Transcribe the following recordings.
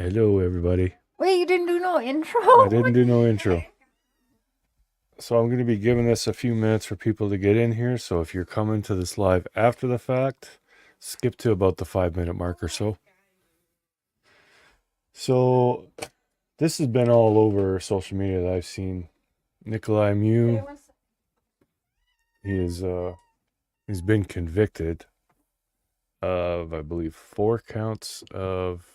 Hello, everybody. Wait, you didn't do no intro? I didn't do no intro. So I'm going to be giving this a few minutes for people to get in here. So if you're coming to this live after the fact, skip to about the 5-minute mark or so. So this has been all over social media that I've seen. Nicolae Miu, he's been convicted of, I believe, 4 counts of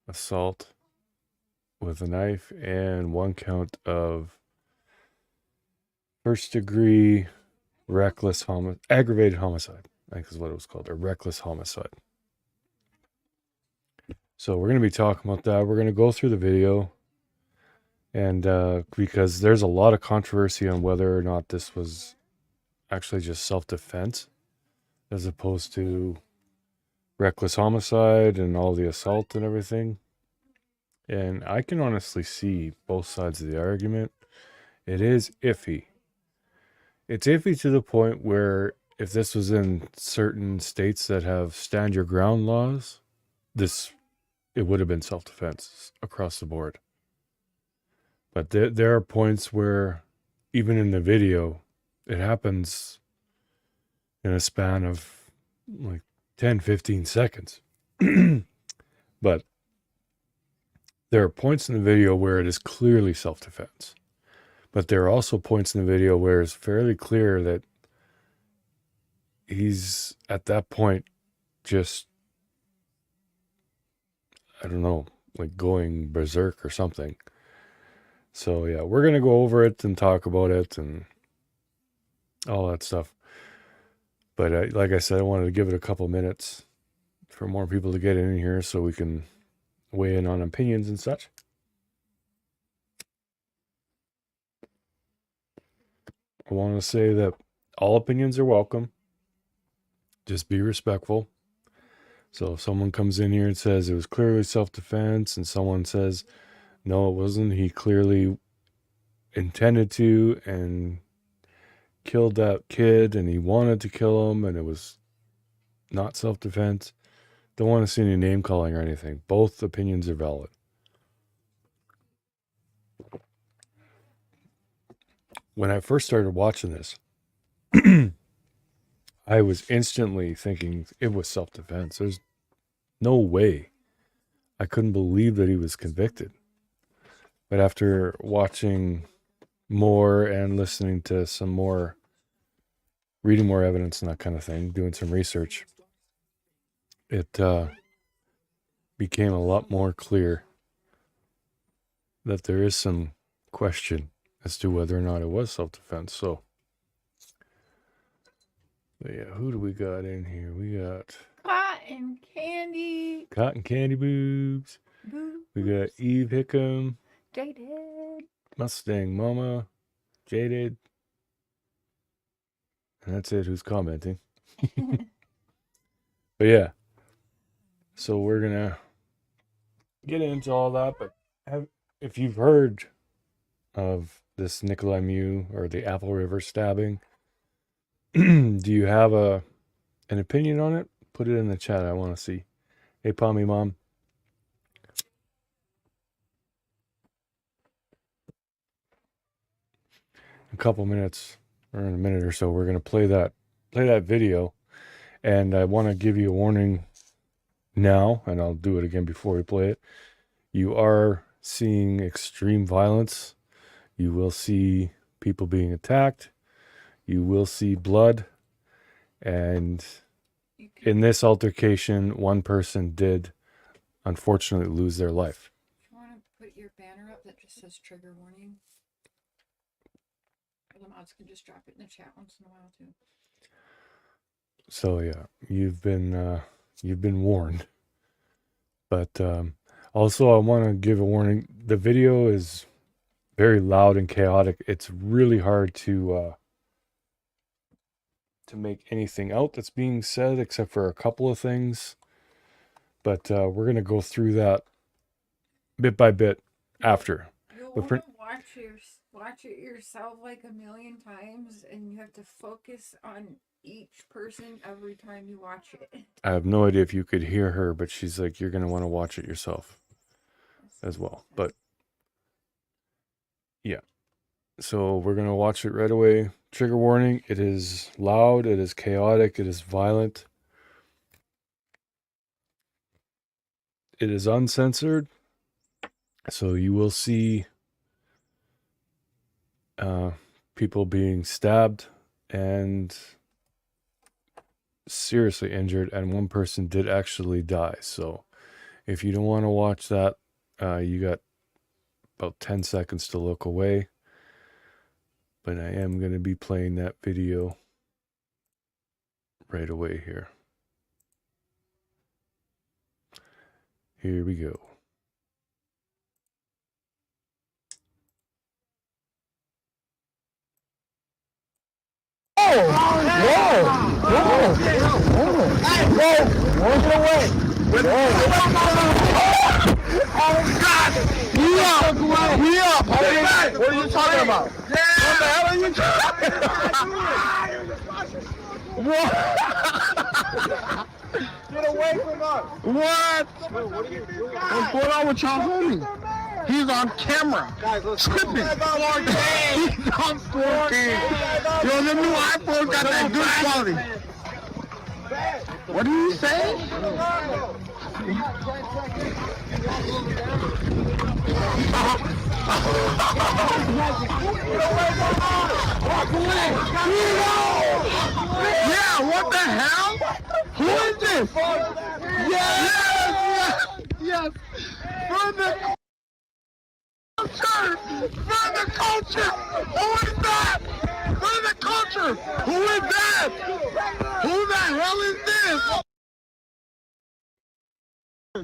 assault with a knife and 1 count of first degree aggravated homicide, I think is what it was called, or reckless homicide. So we're going to be talking about that. We're going to go through the video, and because there's a lot of controversy on whether or not this was actually just self-defense as opposed to reckless homicide and all the assault and everything. And I can honestly see both sides of the argument. It is iffy. It's iffy to the point where if this was in certain states that have stand your ground laws, it would have been self-defense across the board. But there are points where even in the video, it happens in a span of like 10, 15 seconds. But there are points in the video where it is clearly self-defense. But there are also points in the video where it's fairly clear that he's at that point just, I don't know, like going berserk or something. So yeah, we're going to go over it and talk about it and all that stuff. But like I said, I wanted to give it a couple minutes for more people to get in here so we can weigh in on opinions and such. I want to say that all opinions are welcome. Just be respectful. So if someone comes in here and says it was clearly self-defense and someone says, no, it wasn't, he clearly intended to and killed that kid and he wanted to kill him and it was not self-defense, don't want to see any name calling or anything. Both opinions are valid. When I first started watching this, I was instantly thinking it was self-defense. There's no way. I couldn't believe that he was convicted. But after watching more and listening to some more, reading more evidence and that kind of thing, doing some research, it became a lot more clear that there is some question as to whether or not it was self-defense. So yeah, who do we got in here? We got Cotton candy. Cotton Candy Boobs. Boo. We got Eve Hickam. Jaded. Mustang Mama. Jaded. And that's it, who's commenting. But yeah. So we're going to get into all that. But if you've heard of this Nicolae Miu or the Apple River stabbing, do you have an opinion on it? Put it in the chat. I want to see. Hey, Pommy Mom. In a couple minutes, or in a minute or so, we're going to play that video. And I want to give you a warning now, and I'll do it again before we play it. You are seeing extreme violence. You will see people being attacked. You will see blood. And in this altercation, one person did unfortunately lose their life. You want to put your banner up that just says trigger warning? The mods can just drop it in the chat once in a while too. So yeah, you've been warned. But also I want to give a warning. The video is very loud and chaotic. It's really hard to make anything out that's being said except for a couple of things. But we're going to go through that bit by bit after. You'll But want to watch watch it yourself like a million times, and you have to focus on each person every time you watch it. I have no idea if you could hear her, but she's like, you're going to want to watch it yourself as well. But yeah, so we're going to watch it right away. Trigger warning, it is loud, it is chaotic, it is violent. It is uncensored, so you will see people being stabbed and seriously injured, and one person did actually die. So if you don't want to watch that, you got about 10 seconds to look away. But I am going to be playing that video right away here. Here we go. What are you talking about? What the hell are you talking about? Get away from us! What? What's going on with y'all homie? He's on camera. Tripping. He's on 4K. Yo, the new iPhone got that good quality. What do you say? Yeah, what the hell? Who is this? Yes! For the culture! Who is that? For the culture! Who is that? Who the hell is this? He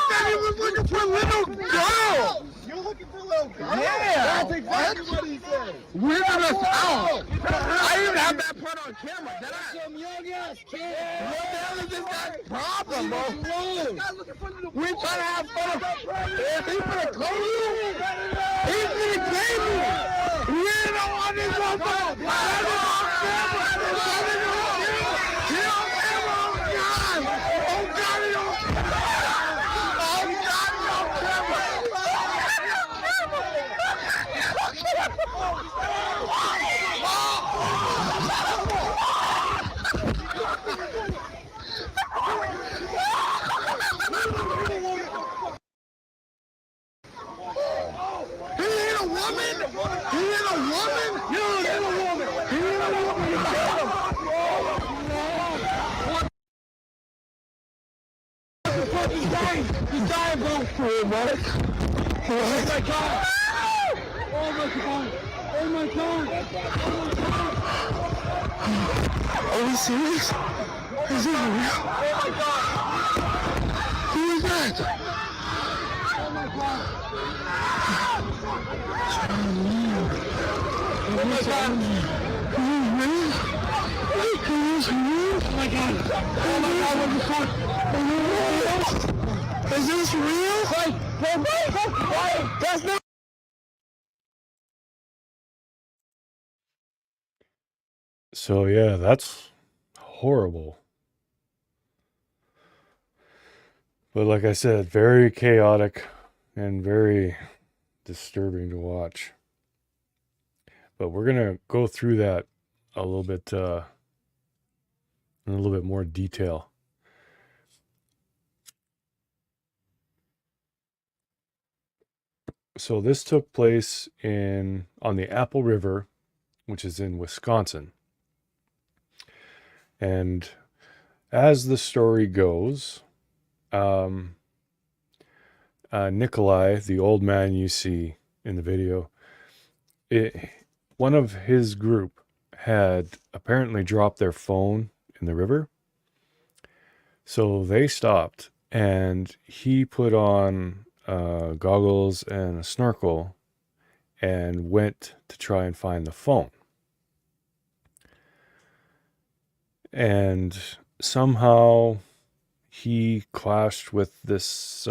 said he was looking for little girls! You're looking for little girls? Yeah! That's exactly what he said! Weirded us out! I even have that part on camera, did I? Some young ass kid! What the hell is this guy's problem, bro? We're trying to have fun! Is he gonna call you? He's gonna claim you! We don't want this motherfucker! He's dying, bro. Oh my God. Oh my God. Oh my God. Are we serious? Is this real? Oh my God. Who is that? Oh my God. Oh my God. Is this real? Oh my God. Oh my God, what the fuck? Is this real? Wait, that's not. So yeah, that's horrible. But like I said, very chaotic and very disturbing to watch. But we're gonna go through that a little bit in a little bit more detail. So this took place on the Apple River, which is in Wisconsin. And as the story goes, Nicolae, the old man you see in the video, one of his group had apparently dropped their phone in the river. So they stopped, and he put on goggles and a snorkel and went to try and find the phone. And somehow he clashed with this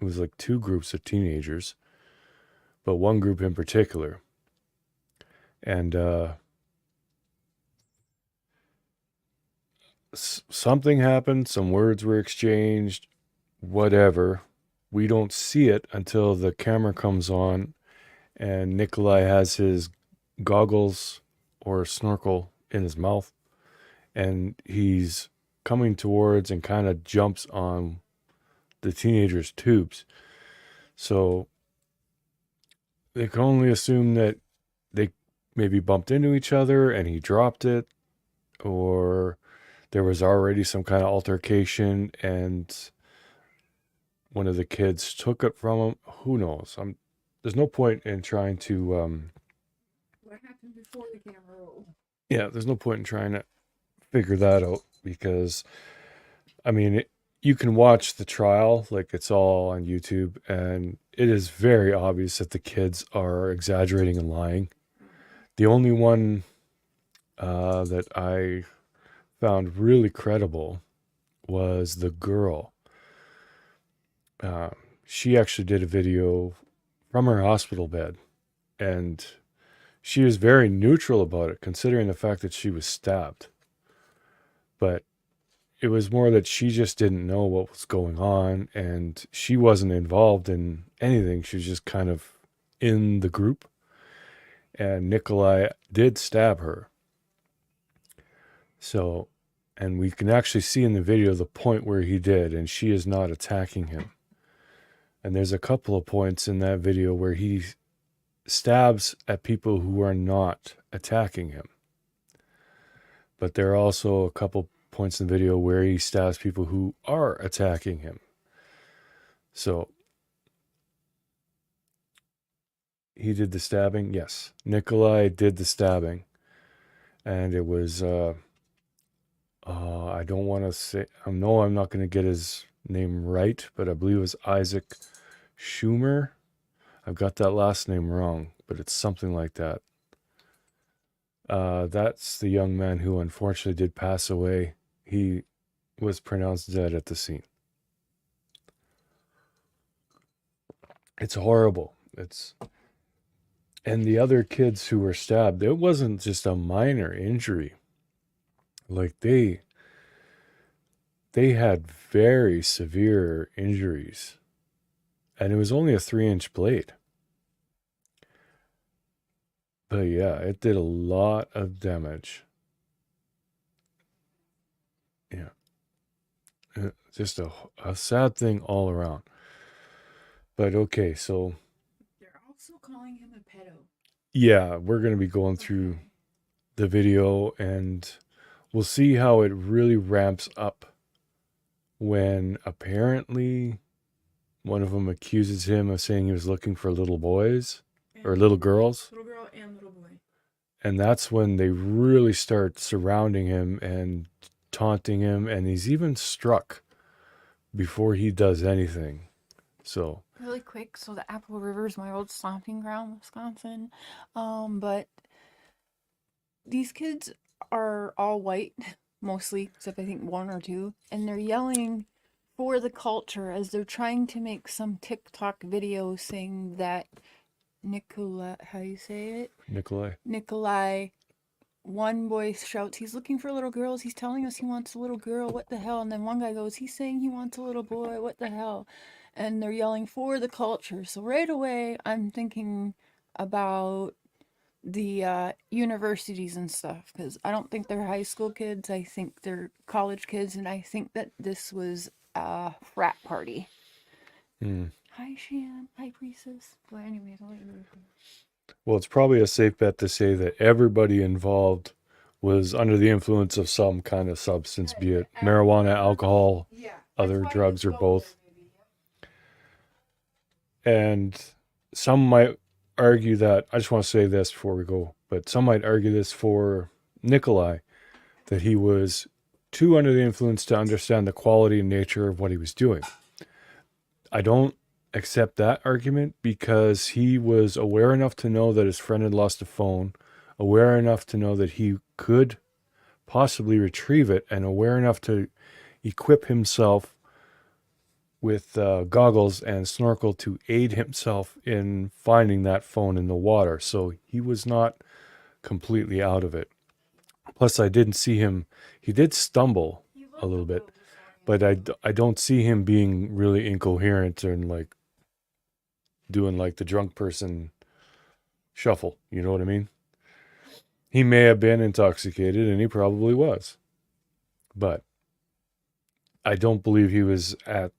it was like two groups of teenagers, but one group in particular. And something happened, some words were exchanged, whatever. We don't see it until the camera comes on and Nicolae has his goggles or snorkel in his mouth, and he's coming towards and kind of jumps on the teenager's tubes. So they can only assume that they maybe bumped into each other and he dropped it, or there was already some kind of altercation and one of the kids took it from him. Who knows? There's no point in trying to What happened before the camera rolled? yeah, there's no point in trying to figure that out, because I mean, you can watch the trial, like it's all on YouTube, and it is very obvious that the kids are exaggerating and lying. The only one that I found really credible was the girl. She actually did a video from her hospital bed, and she was very neutral about it, considering the fact that she was stabbed. But it was more that she just didn't know what was going on, and she wasn't involved in anything. She was just kind of in the group. And Nicolae did stab her. So, and we can actually see in the video the point where he did, and she is not attacking him. And there's a couple of points in that video where he stabs at people who are not attacking him. But there are also a couple points in the video where he stabs people who are attacking him. So he did the stabbing. Yes, Nicolae did the stabbing, and it was I don't want to say, I know I'm not going to get his name right, but I believe it was Isaac Schumer. I've got that last name wrong, but it's something like that. That's the young man who unfortunately did pass away. He was pronounced dead at the scene. It's horrible. And the other kids who were stabbed, it wasn't just a minor injury. Like they had very severe injuries. And it was only a 3-inch blade. But yeah, it did a lot of damage. Yeah. Just a sad thing all around. But okay, so They're also calling him a pedo. yeah, we're going to be going through the video, and we'll see how it really ramps up when apparently one of them accuses him of saying he was looking for little boys or little girls. Little girl and little boy. And that's when they really start surrounding him and taunting him, and he's even struck before he does anything. So really quick, so the Apple River is my old stomping ground, Wisconsin. But these kids are all white, mostly, except I think one or two, and they're yelling for the culture as they're trying to make some TikTok video saying that Nicolae, how you say it? Nicolae, one boy shouts, he's looking for little girls, he's telling us he wants a little girl, what the hell? And then one guy goes, he's saying he wants a little boy, what the hell? And they're yelling for the culture. So right away, I'm thinking about the universities and stuff, because I don't think they're high school kids, I think they're college kids, and I think that this was a frat party. Hi, Shan. Hi, Priestess. Well, anyways, I'll let you know. Well, it's probably a safe bet to say that everybody involved was under the influence of some kind of substance, be it marijuana, alcohol, other drugs, or both. And some might argue that, I just want to say this before we go, but some might argue this for Nicolae, that he was too under the influence to understand the quality and nature of what he was doing. I don't accept that argument, because he was aware enough to know that his friend had lost a phone, aware enough to know that he could possibly retrieve it, and aware enough to equip himself with goggles and snorkel to aid himself in finding that phone in the water. So he was not completely out of it. Plus, I didn't see him. He did stumble a little bit, but I don't see him being really incoherent and like doing like the drunk person shuffle. You know what I mean? He may have been intoxicated, and he probably was. But I don't believe he was at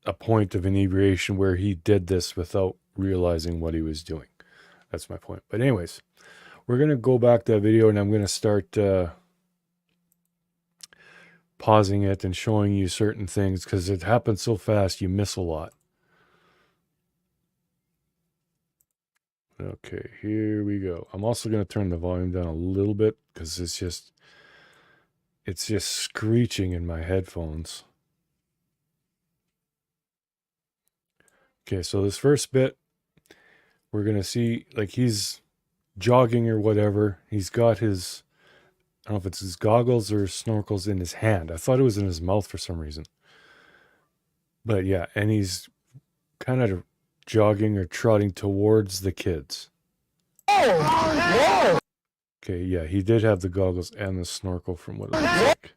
a point of inebriation where he did this without realizing what he was doing. That's my point. But anyways, we're going to go back to that video, and I'm going to start pausing it and showing you certain things because it happens so fast you miss a lot. Okay, here we go. I'm also going to turn the volume down a little bit because it's just screeching in my headphones. Okay, so this first bit, we're going to see like he's jogging or whatever. He's got his, I don't know if it's his goggles or snorkels in his hand. I thought it was in his mouth for some reason. But yeah, and he's kind of jogging or trotting towards the kids. Whoa! Okay, yeah, he did have the goggles and the snorkel from what it looks like.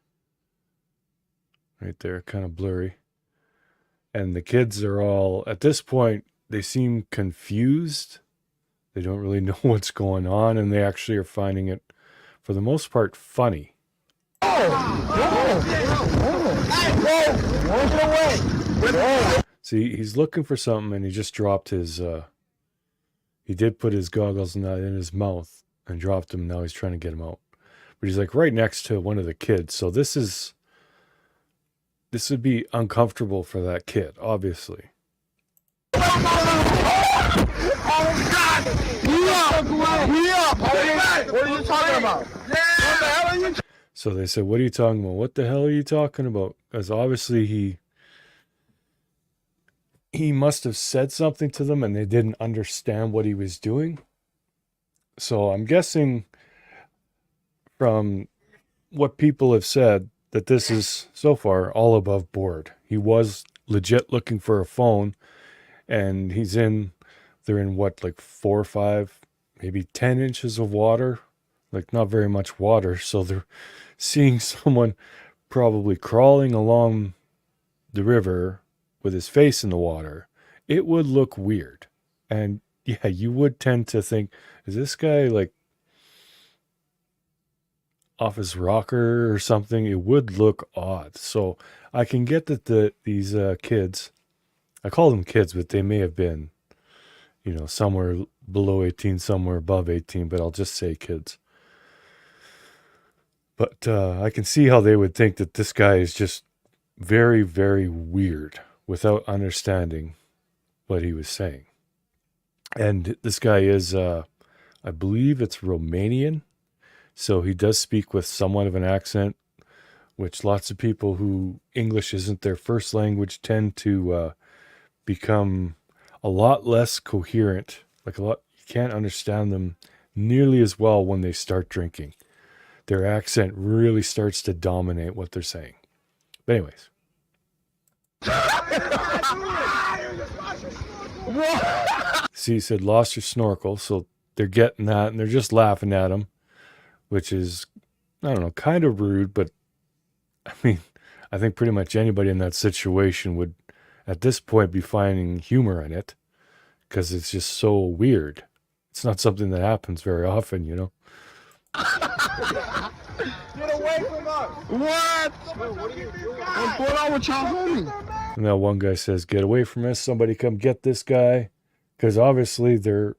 Right there, kind of blurry. And the kids are all, at this point, they seem confused. They don't really know what's going on, and they actually are finding it, for the most part, funny. See, he's looking for something, and he just dropped his, he did put his goggles in his mouth and dropped them. Now he's trying to get them out. But he's like right next to one of the kids. So this would be uncomfortable for that kid, obviously. What are you talking about? What the hell are you? So they said, what are you talking about? What the hell are you talking about? Because obviously he must have said something to them and they didn't understand what he was doing. So I'm guessing from what people have said that this is so far all above board. He was legit looking for a phone, and they're in what, like 4 or 5, maybe 10 inches of water, like not very much water. So they're seeing someone probably crawling along the river with his face in the water. It would look weird. And yeah, you would tend to think, is this guy like off his rocker or something? It would look odd. So I can get that these kids, I call them kids, but they may have been, somewhere below 18, somewhere above 18, but I'll just say kids. But I can see how they would think that this guy is just very, very weird without understanding what he was saying. And this guy is, I believe it's Romanian. So he does speak with somewhat of an accent, which lots of people who English isn't their first language tend to become a lot less coherent. You can't understand them nearly as well when they start drinking. Their accent really starts to dominate what they're saying. But anyways. See, he said, lost your snorkel. So they're getting that, and they're just laughing at him, which is, I don't know, kind of rude. But, I mean, I think pretty much anybody in that situation would, at this point, be finding humor in it because it's just so weird. It's not something that happens very often, Get away from us! What? What are you doing? What's going on with y'all homie? And now one guy says, get away from us. Somebody come get this guy. Because obviously they're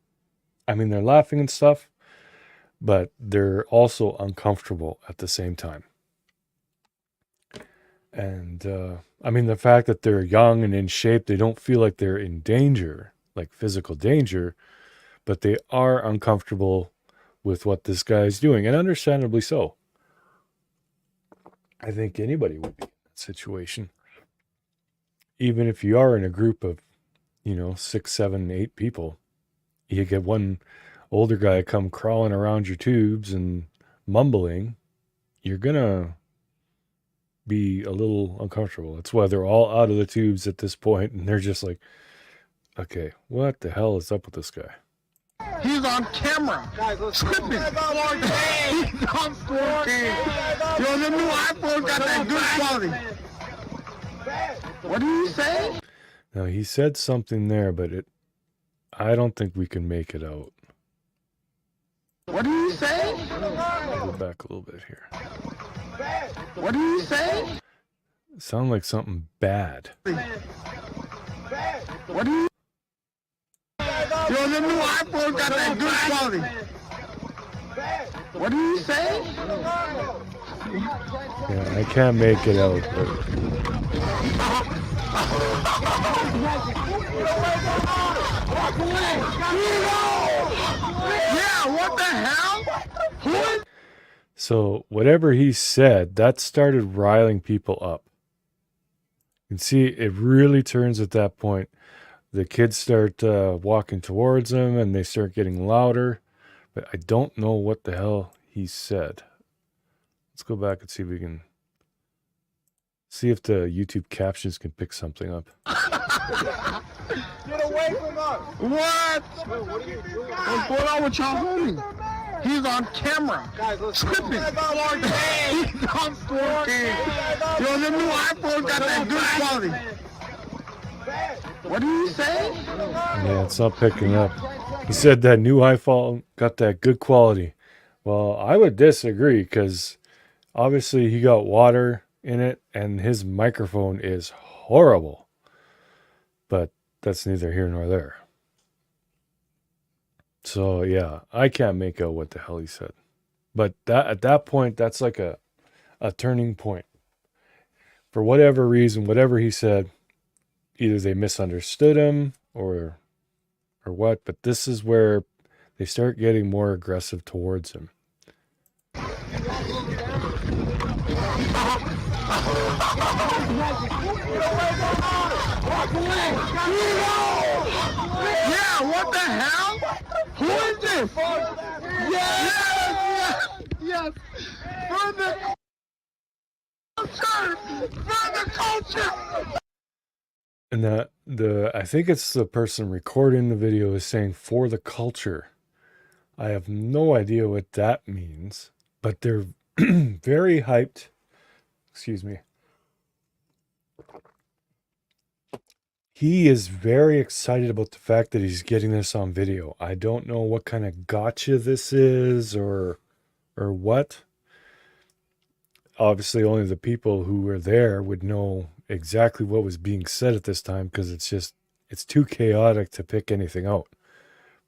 laughing and stuff, but they're also uncomfortable at the same time. And, the fact that they're young and in shape, they don't feel like they're in danger, like physical danger, but they are uncomfortable with what this guy is doing, and understandably so. I think anybody would be in that situation. Even if you are in a group of, 6, 7, 8 people, you get one older guy come crawling around your tubes and mumbling, you're gonna be a little uncomfortable. That's why they're all out of the tubes at this point, and they're just like, okay, what the hell is up with this guy? He's on camera. Tripping. He's on 4K. Yo, the new iPhone got that good quality. What did you say? Now, he said something there, but I don't think we can make it out. What did you say? I'll go back a little bit here. What did you say? It sounded like something bad. What do you? Yo, the new iPhone got that good quality. What do you say? Yeah, I can't make it out, but Yeah, what the hell? Who is? so whatever he said, that started riling people up. You can see it really turns at that point. The kids start walking towards him, and they start getting louder. But I don't know what the hell he said. Let's go back and see if we can see if the YouTube captions can pick something up. Get away from us! What? What are you doing? What's going on with y'all homie? He's on camera. Guys, tripping. He's on 4K. Yo, the new iPhone got that good quality. What did you say? Yeah, it's not picking up. He said that new iPhone got that good quality. Well, I would disagree because obviously he got water in it and his microphone is horrible. But that's neither here nor there. So yeah, I can't make out what the hell he said. But that at that point, that's like a turning point. For whatever reason, whatever he said, either they misunderstood him or what, but this is where they start getting more aggressive towards him. Yeah, what the hell? Who is this? Yes. For the culture. For the culture. And I think it's the person recording the video is saying for the culture. I have no idea what that means, but they're very hyped. Excuse me. He is very excited about the fact that he's getting this on video. I don't know what kind of gotcha this is or what. Obviously, only the people who were there would know exactly what was being said at this time because it's too chaotic to pick anything out.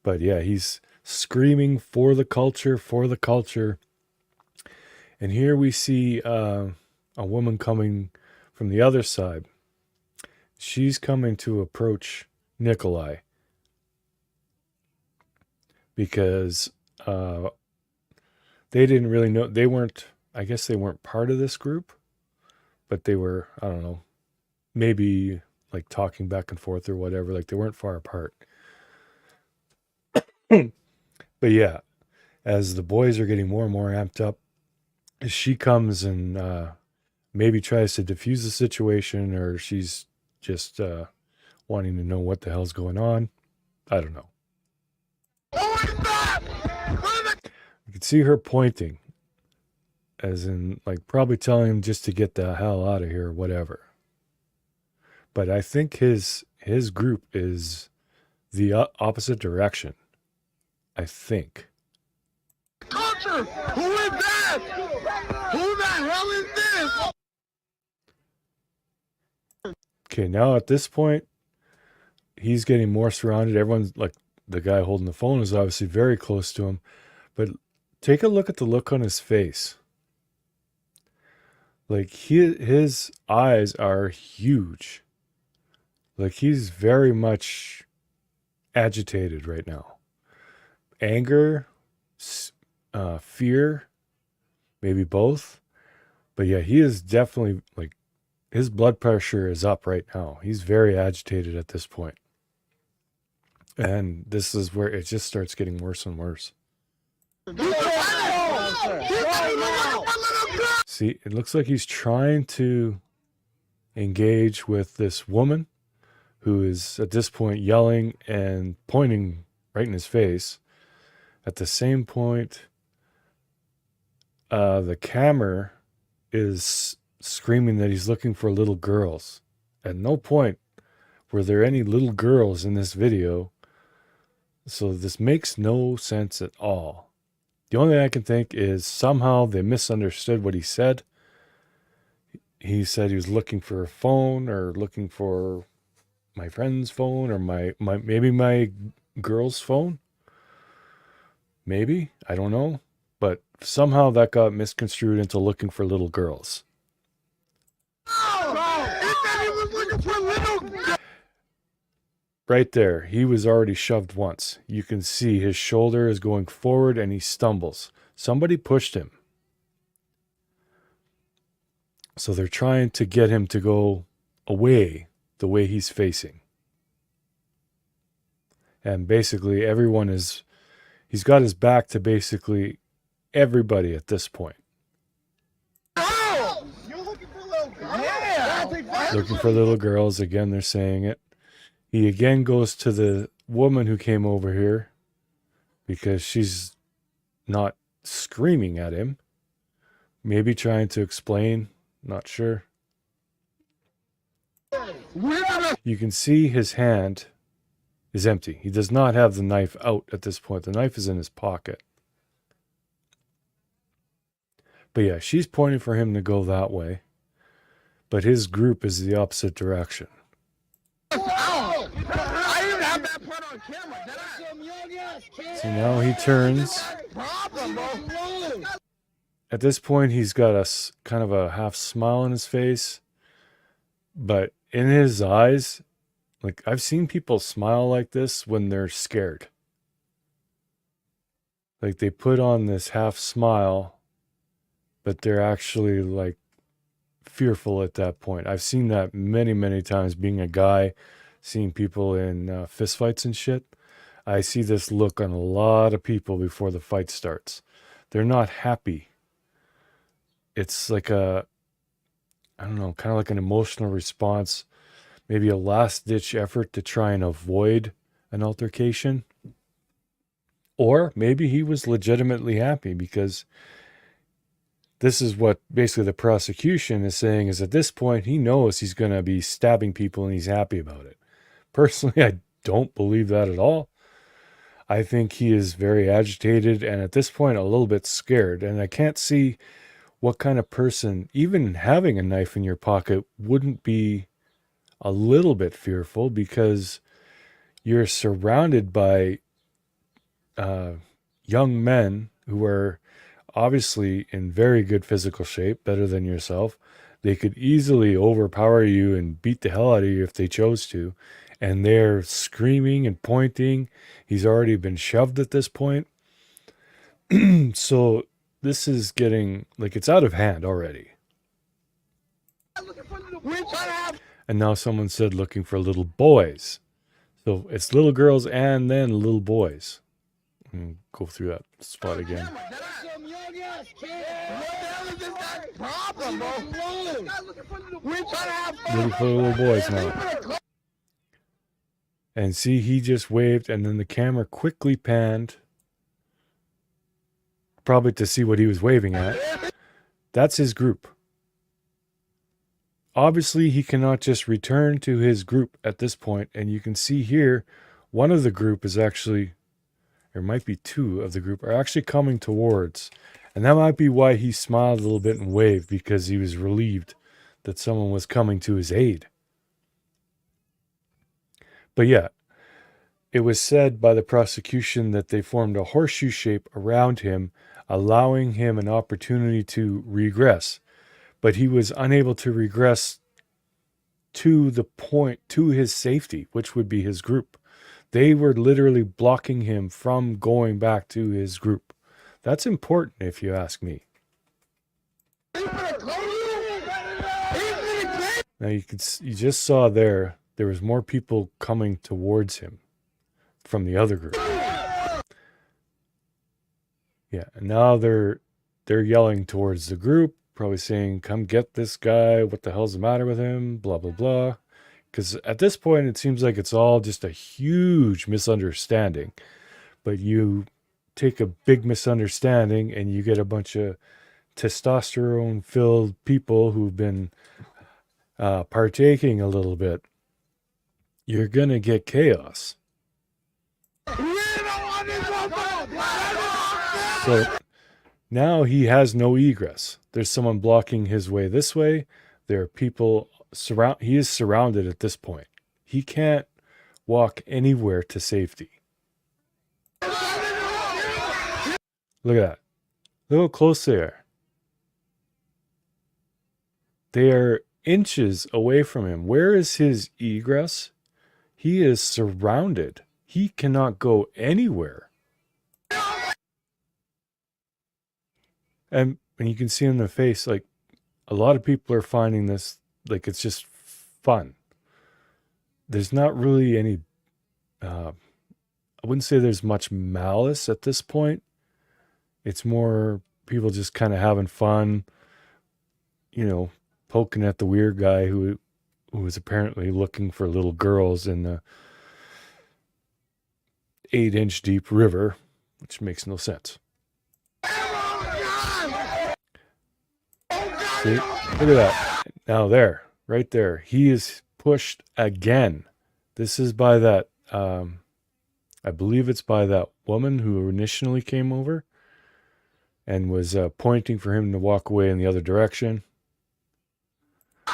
But yeah, he's screaming for the culture, for the culture. And here we see a woman coming from the other side. She's coming to approach Nicolae because they didn't really know. I guess they weren't part of this group, but they were, I don't know, maybe like talking back and forth or whatever. Like they weren't far apart. But yeah, as the boys are getting more and more amped up, she comes and maybe tries to diffuse the situation, or she's just wanting to know what the hell's going on. I don't know. You can see her pointing, as in like probably telling him just to get the hell out of here or whatever. But I think his group is the opposite direction. I think. Culture! Who is that? Who the hell is this? Okay, now at this point, he's getting more surrounded. Everyone's like, the guy holding the phone is obviously very close to him. But take a look at the look on his face. Like his eyes are huge. Like he's very much agitated right now. Anger, fear, maybe both. But yeah, he is definitely like, his blood pressure is up right now. He's very agitated at this point. And this is where it just starts getting worse and worse. See, it looks like he's trying to engage with this woman who is at this point yelling and pointing right in his face. At the same point, the camera is screaming that he's looking for little girls. At no point were there any little girls in this video, so this makes no sense at all. The only thing I can think is somehow they misunderstood what he said. He said he was looking for a phone, or looking for my friend's phone, or maybe my girl's phone. Maybe, I don't know. But somehow that got misconstrued into looking for little girls. Right there, he was already shoved once. You can see his shoulder is going forward and he stumbles. Somebody pushed him. So they're trying to get him to go away the way he's facing. And basically he's got his back to basically everybody at this point. Oh! You're looking for little girls? Yeah! Looking for little girls, again they're saying it. He again goes to the woman who came over here because she's not screaming at him. Maybe trying to explain, not sure. You can see his hand is empty. He does not have the knife out at this point. The knife is in his pocket. But yeah, she's pointing for him to go that way. But his group is the opposite direction. I even have that part on camera. So now he turns. At this point, he's got kind of a half smile on his face. But in his eyes, like I've seen people smile like this when they're scared. Like they put on this half smile, but they're actually like fearful at that point. I've seen that many, many times being a guy, seeing people in fistfights and shit. I see this look on a lot of people before the fight starts. They're not happy. It's like I don't know, kind of like an emotional response, maybe a last-ditch effort to try and avoid an altercation. Or maybe he was legitimately happy, because this is what basically the prosecution is saying, is at this point he knows he's going to be stabbing people and he's happy about it. Personally, I don't believe that at all. I think he is very agitated and at this point a little bit scared. And I can't see what kind of person, even having a knife in your pocket, wouldn't be a little bit fearful, because you're surrounded by young men who are obviously in very good physical shape, better than yourself. They could easily overpower you and beat the hell out of you if they chose to. And they're screaming and pointing. He's already been shoved at this point. So this is getting, like, it's out of hand already. And now someone said looking for little boys. So it's little girls and then little boys. Go through that spot again. Looking for little boys now. And see, he just waved, and then the camera quickly panned, probably to see what he was waving at. That's his group. Obviously, he cannot just return to his group at this point, and you can see here, one of the group is actually, there might be two of the group, are actually coming towards. And that might be why he smiled a little bit and waved, because he was relieved that someone was coming to his aid. But yeah, it was said by the prosecution that they formed a horseshoe shape around him, allowing him an opportunity to regress. But he was unable to regress to the point, to his safety, which would be his group. They were literally blocking him from going back to his group. That's important, if you ask me. Now you just saw there was more people coming towards him from the other group. Yeah, and now they're yelling towards the group, probably saying, come get this guy. What the hell's the matter with him? Blah, blah, blah. Because at this point, it seems like it's all just a huge misunderstanding. But you take a big misunderstanding and you get a bunch of testosterone-filled people who've been partaking a little bit. You're going to get chaos. So now he has no egress. There's someone blocking his way this way. There are people he is surrounded at this point. He can't walk anywhere to safety. Look at that. Look how close they are. They are inches away from him. Where is his egress? He is surrounded. He cannot go anywhere. And you can see in the face, like, a lot of people are finding this, like, it's just fun. There's not really any, I wouldn't say there's much malice at this point. It's more people just kind of having fun, you know, poking at the weird guy who was apparently looking for little girls in the 8-inch deep river, which makes no sense. See? Look at that. Now there, right there. He is pushed again. This is by that, I believe it's by that woman who initially came over and was pointing for him to walk away in the other direction.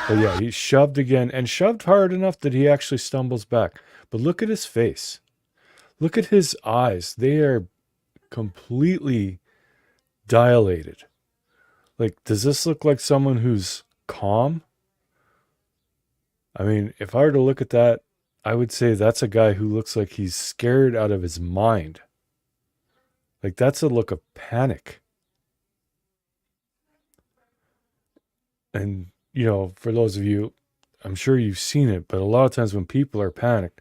But yeah, he's shoved again, and shoved hard enough that he actually stumbles back. But look at his face. Look at his eyes. They are completely dilated. Like, does this look like someone who's calm? I mean, if I were to look at that, I would say that's a guy who looks like he's scared out of his mind. Like, that's a look of panic. And, you know, for those of you, I'm sure you've seen it, but a lot of times when people are panicked,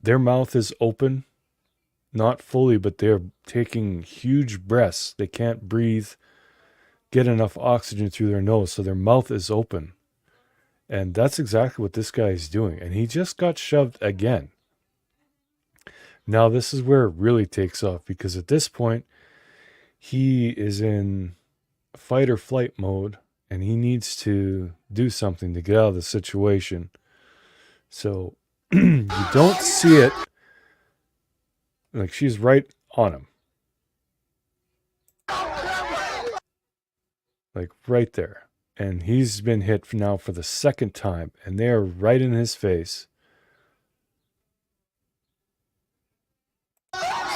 their mouth is open, not fully, but they're taking huge breaths. They can't breathe, get enough oxygen through their nose, so their mouth is open. And that's exactly what this guy is doing. And he just got shoved again. Now, this is where it really takes off, because at this point, he is in fight or flight mode, and he needs to do something to get out of the situation. So you don't see it. Like, she's right on him. Like, right there. And he's been hit now for the second time, and they're right in his face.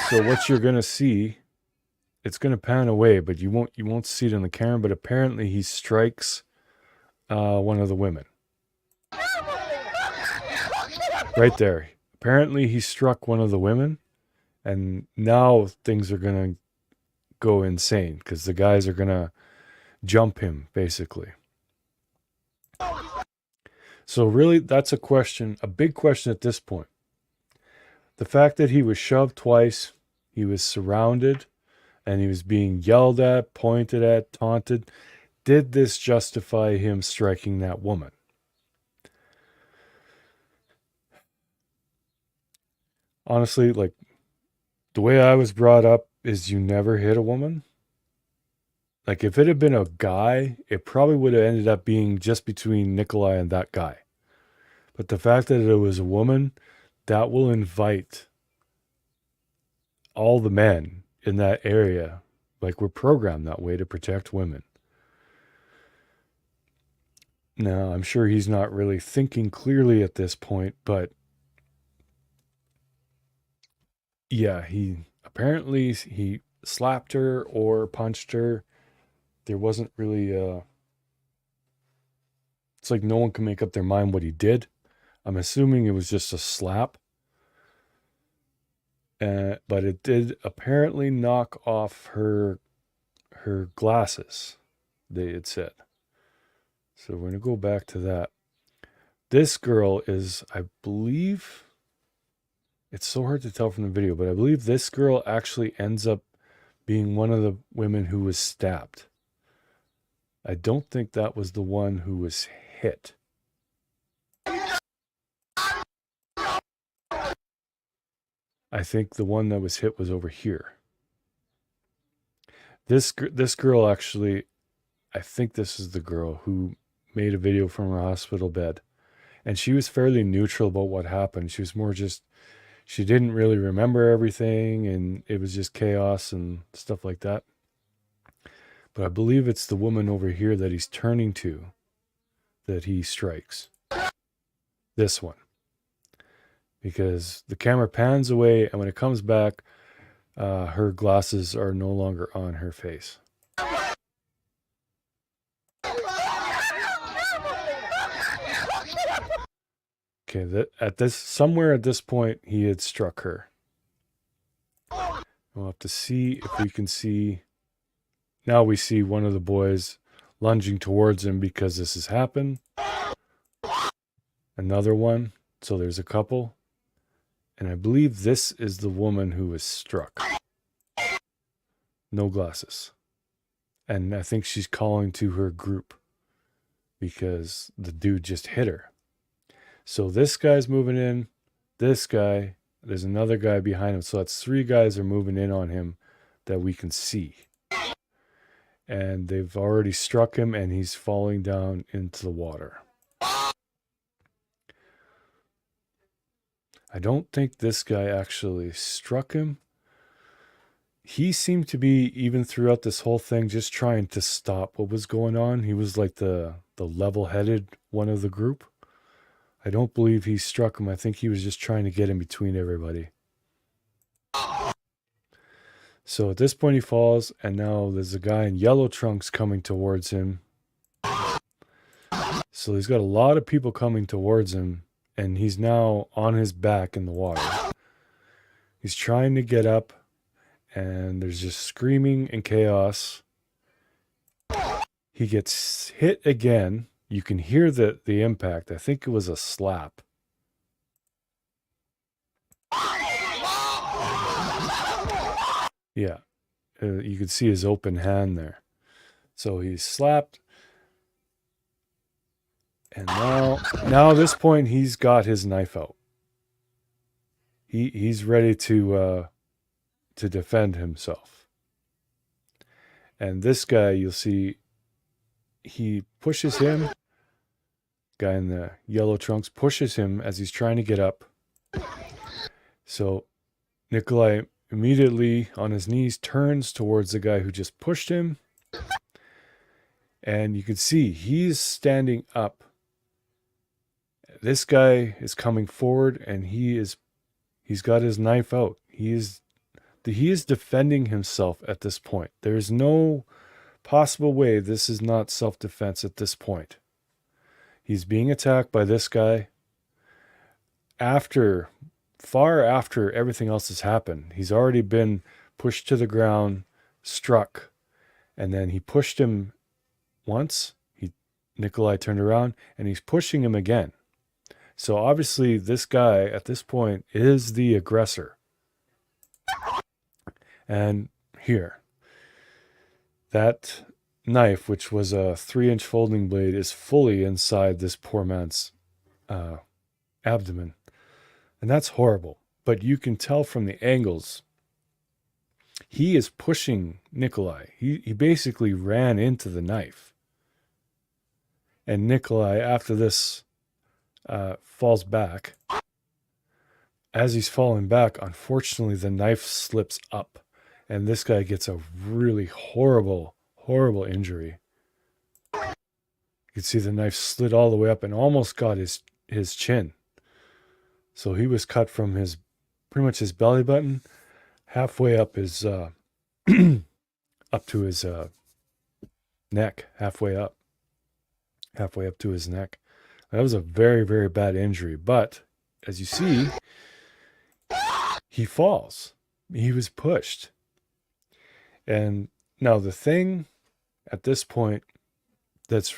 So what you're going to see, it's going to pan away, but you won't see it in the camera, but apparently he strikes one of the women. Right there. Apparently he struck one of the women, and now things are going to go insane, because the guys are going to jump him, basically. So really, that's a question, a big question at this point. The fact that he was shoved twice, he was surrounded, and he was being yelled at, pointed at, taunted. Did this justify him striking that woman? Honestly, like, the way I was brought up is you never hit a woman. Like, if it had been a guy, it probably would have ended up being just between Nicolae and that guy. But the fact that it was a woman, that will invite all the men in that area. Like, we're programmed that way to protect women. Now, I'm sure he's not really thinking clearly at this point, but yeah, he slapped her or punched her. There wasn't really it's like no one can make up their mind what he did. I'm assuming it was just a slap. But it did apparently knock off her glasses, they had said. So we're going to go back to that. This girl is, I believe, it's so hard to tell from the video, but I believe this girl actually ends up being one of the women who was stabbed. I don't think that was the one who was hit. I think the one that was hit was over here. This girl actually, I think this is the girl who made a video from her hospital bed. And she was fairly neutral about what happened. She was more just, she didn't really remember everything, and it was just chaos and stuff like that. But I believe it's the woman over here that he's turning to that he strikes. This one. Because the camera pans away, and when it comes back, her glasses are no longer on her face. Okay, somewhere at this point, he had struck her. We'll have to see if we can see. Now we see one of the boys lunging towards him because this has happened. Another one. So there's a couple. And I believe this is the woman who was struck. No glasses. And I think she's calling to her group because the dude just hit her. So this guy's moving in. This guy. There's another guy behind him. So that's 3 guys are moving in on him that we can see. And they've already struck him, and he's falling down into the water. I don't think this guy actually struck him. He seemed to be, even throughout this whole thing, just trying to stop what was going on. He was like the level-headed one of the group. I don't believe he struck him. I think he was just trying to get in between everybody. So at this point he falls, and now there's a guy in yellow trunks coming towards him. So he's got a lot of people coming towards him, and he's now on his back in the water. He's trying to get up, and there's just screaming and chaos. He gets hit again. You can hear the impact. I think it was a slap. Yeah, you could see his open hand there. So he's slapped. And now at this point, he's got his knife out. He's ready to defend himself. And this guy, you'll see, he pushes him. Guy in the yellow trunks pushes him as he's trying to get up. So Nicolae immediately on his knees turns towards the guy who just pushed him. And you can see he's standing up. This guy is coming forward, and he's got his knife out. He is defending himself at this point. There's no possible way this is not self-defense at this point. He's being attacked by this guy far after everything else has happened. He's already been pushed to the ground, struck, and then he pushed him once. Nicolae turned around, and he's pushing him again. So obviously this guy at this point is the aggressor. And here, that knife, which was a 3-inch folding blade, is fully inside this poor man's abdomen. And that's horrible. But you can tell from the angles, he is pushing Nicolae. He basically ran into the knife. And Nicolae, after this, falls back. As he's falling back, unfortunately, the knife slips up. And this guy gets a really horrible injury. You can see the knife slid all the way up and almost got his chin. So he was cut from pretty much his belly button, halfway up his, up to his neck, halfway up to his neck. That was a very, very bad injury. But as you see, he falls. He was pushed. And now the thing at this point that's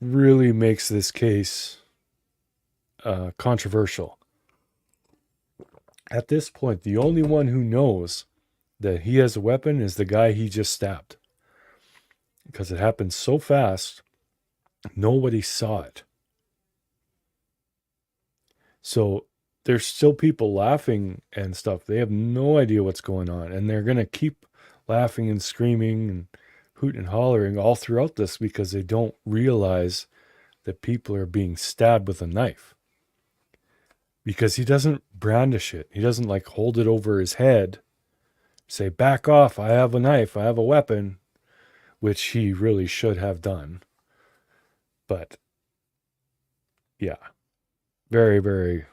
really makes this case controversial. At this point, the only one who knows that he has a weapon is the guy he just stabbed. because it happened so fast, nobody saw it. So there's still people laughing and stuff. They have no idea what's going on, and they're going to keep laughing and screaming and hooting and hollering all throughout this because they don't realize that people are being stabbed with a knife. Because he doesn't brandish it. He doesn't like hold it over his head, say, back off, I have a knife, I have a weapon, which he really should have done. But yeah, very, very,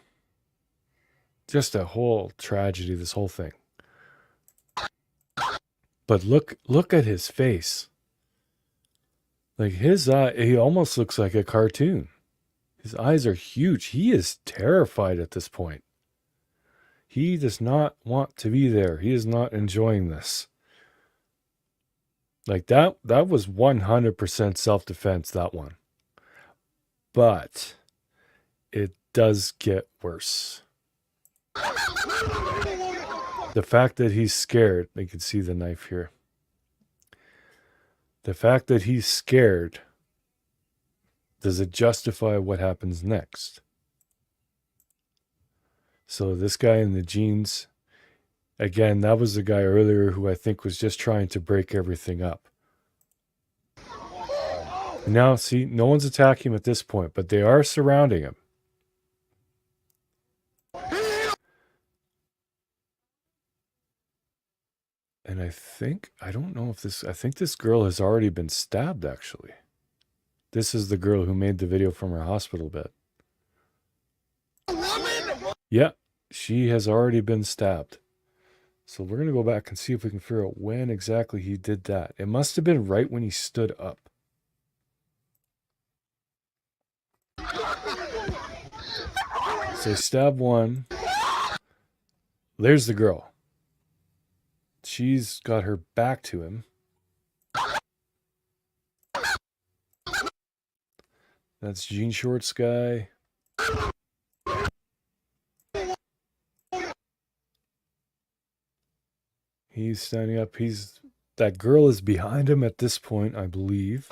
just a whole tragedy, this whole thing. But look at his face. Like his eye, he almost looks like a cartoon. His eyes are huge. He is terrified at this point. He does not want to be there. He is not enjoying this. Like that was 100% self-defense, that one. But it does get worse. The fact that he's scared, you can see the knife here. The fact that he's scared, does it justify what happens next? So this guy in the jeans, again, that was the guy earlier who I think was just trying to break everything up. Now, see, no one's attacking him at this point, but they are surrounding him. And I think this girl has already been stabbed, actually. This is the girl who made the video from her hospital bed. Yeah, she has already been stabbed. So we're going to go back and see if we can figure out when exactly he did that. It must have been right when he stood up. So stab one. There's the girl. She's got her back to him. That's jean shorts guy. He's standing up. That girl is behind him at this point, I believe.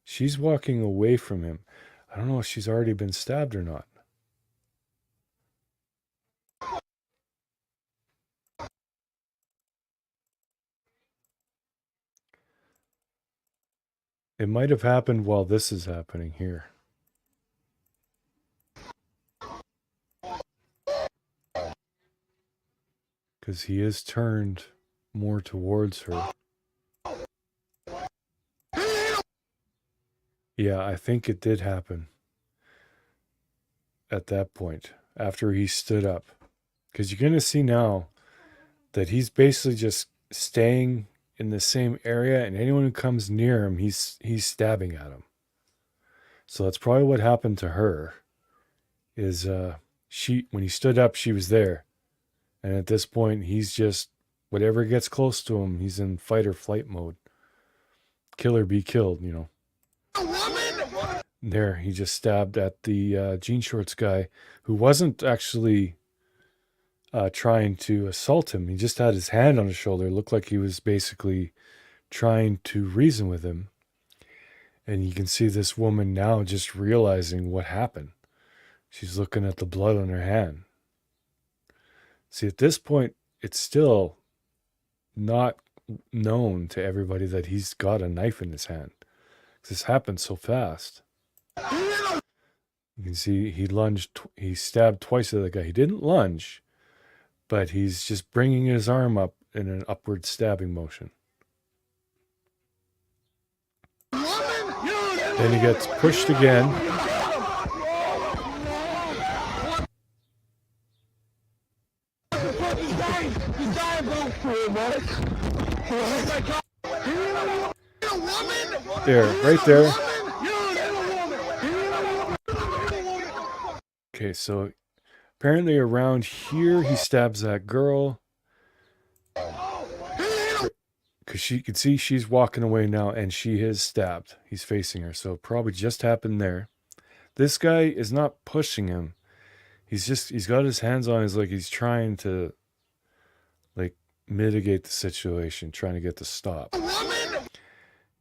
She's walking away from him. I don't know if she's already been stabbed or not. It might have happened while this is happening here. Because he is turned more towards her. Yeah, I think it did happen at that point, after he stood up. Because you're going to see now that he's basically just staying in the same area, and anyone who comes near him, he's stabbing at him. So that's probably what happened to her, is when he stood up, she was there. And at this point, he's just, whatever gets close to him, he's in fight or flight mode. Kill or be killed, you know. There, he just stabbed at the jean shorts guy, who wasn't actually trying to assault him. He just had his hand on his shoulder. It looked like he was basically trying to reason with him. And you can see this woman now just realizing what happened. She's looking at the blood on her hand. See, at this point, it's still not known to everybody that he's got a knife in his hand. This happened so fast. You can see he stabbed twice at the guy. He didn't lunge, but he's just bringing his arm up in an upward stabbing motion. Then he gets pushed again. There, right there. Okay, so apparently around here he stabs that girl. Because you can see she's walking away now, and she is stabbed. He's facing her, so probably just happened there. This guy is not pushing him. He's got his hands on his, like he's trying to like mitigate the situation, trying to get to stop.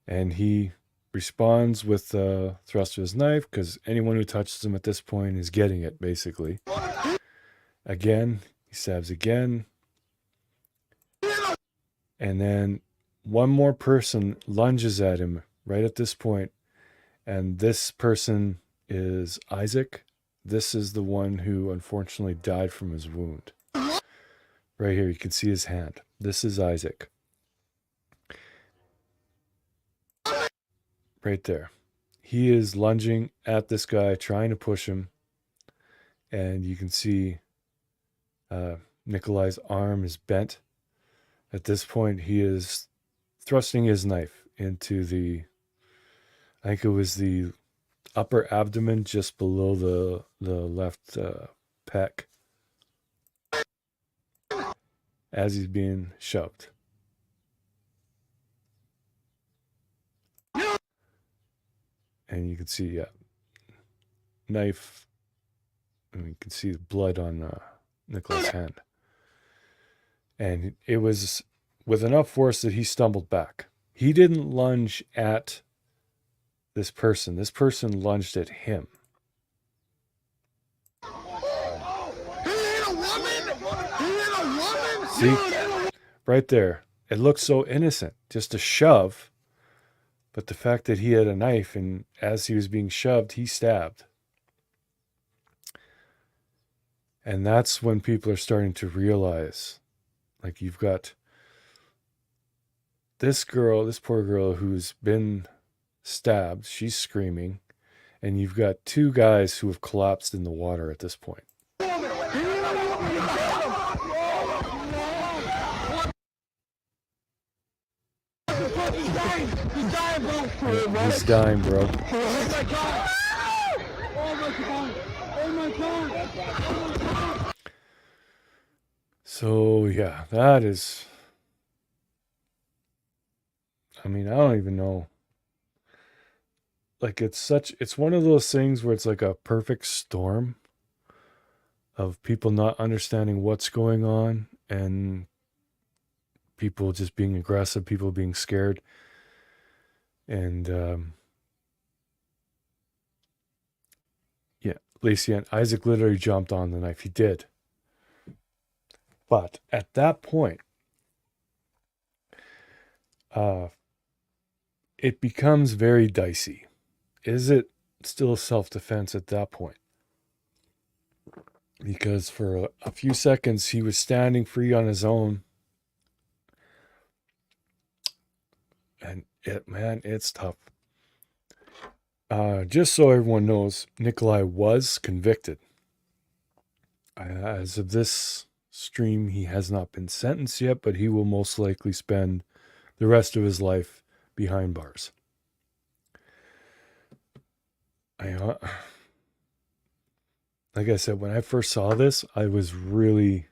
And he responds with the thrust of his knife, because anyone who touches him at this point is getting it, basically. Again, he stabs again. And then one more person lunges at him right at this point. And this person is Isaac. This is the one who unfortunately died from his wound. Right here, you can see his hand. This is Isaac. Right there. He is lunging at this guy, trying to push him. And you can see Nicolae's arm is bent. At this point, he is thrusting his knife into the, I think it was the upper abdomen just below the left pec, as he's being shoved. And you can see, knife, and you can see the blood on Nicolae's hand. And it was with enough force that he stumbled back. He didn't lunge at this person. This person lunged at him. See? Right there. It looks so innocent. Just a shove. But the fact that he had a knife, and as he was being shoved, he stabbed. And that's when people are starting to realize, like, you've got this girl, this poor girl who's been stabbed. She's screaming. And you've got two guys who have collapsed in the water at this point. He's dying, bro. Oh my god! Oh my god! Oh my god! So yeah, that is, I mean, I don't even know. Like, it's one of those things where it's like a perfect storm of people not understanding what's going on, and people just being aggressive, people being scared. And yeah, Lacey and Isaac literally jumped on the knife. He did. But at that point, it becomes very dicey. Is it still self-defense at that point? Because for a few seconds, he was standing free on his own. And it's tough. Just so everyone knows, Nicolae was convicted. As of this stream, he has not been sentenced yet, but he will most likely spend the rest of his life behind bars. Like I said, when I first saw this, I was really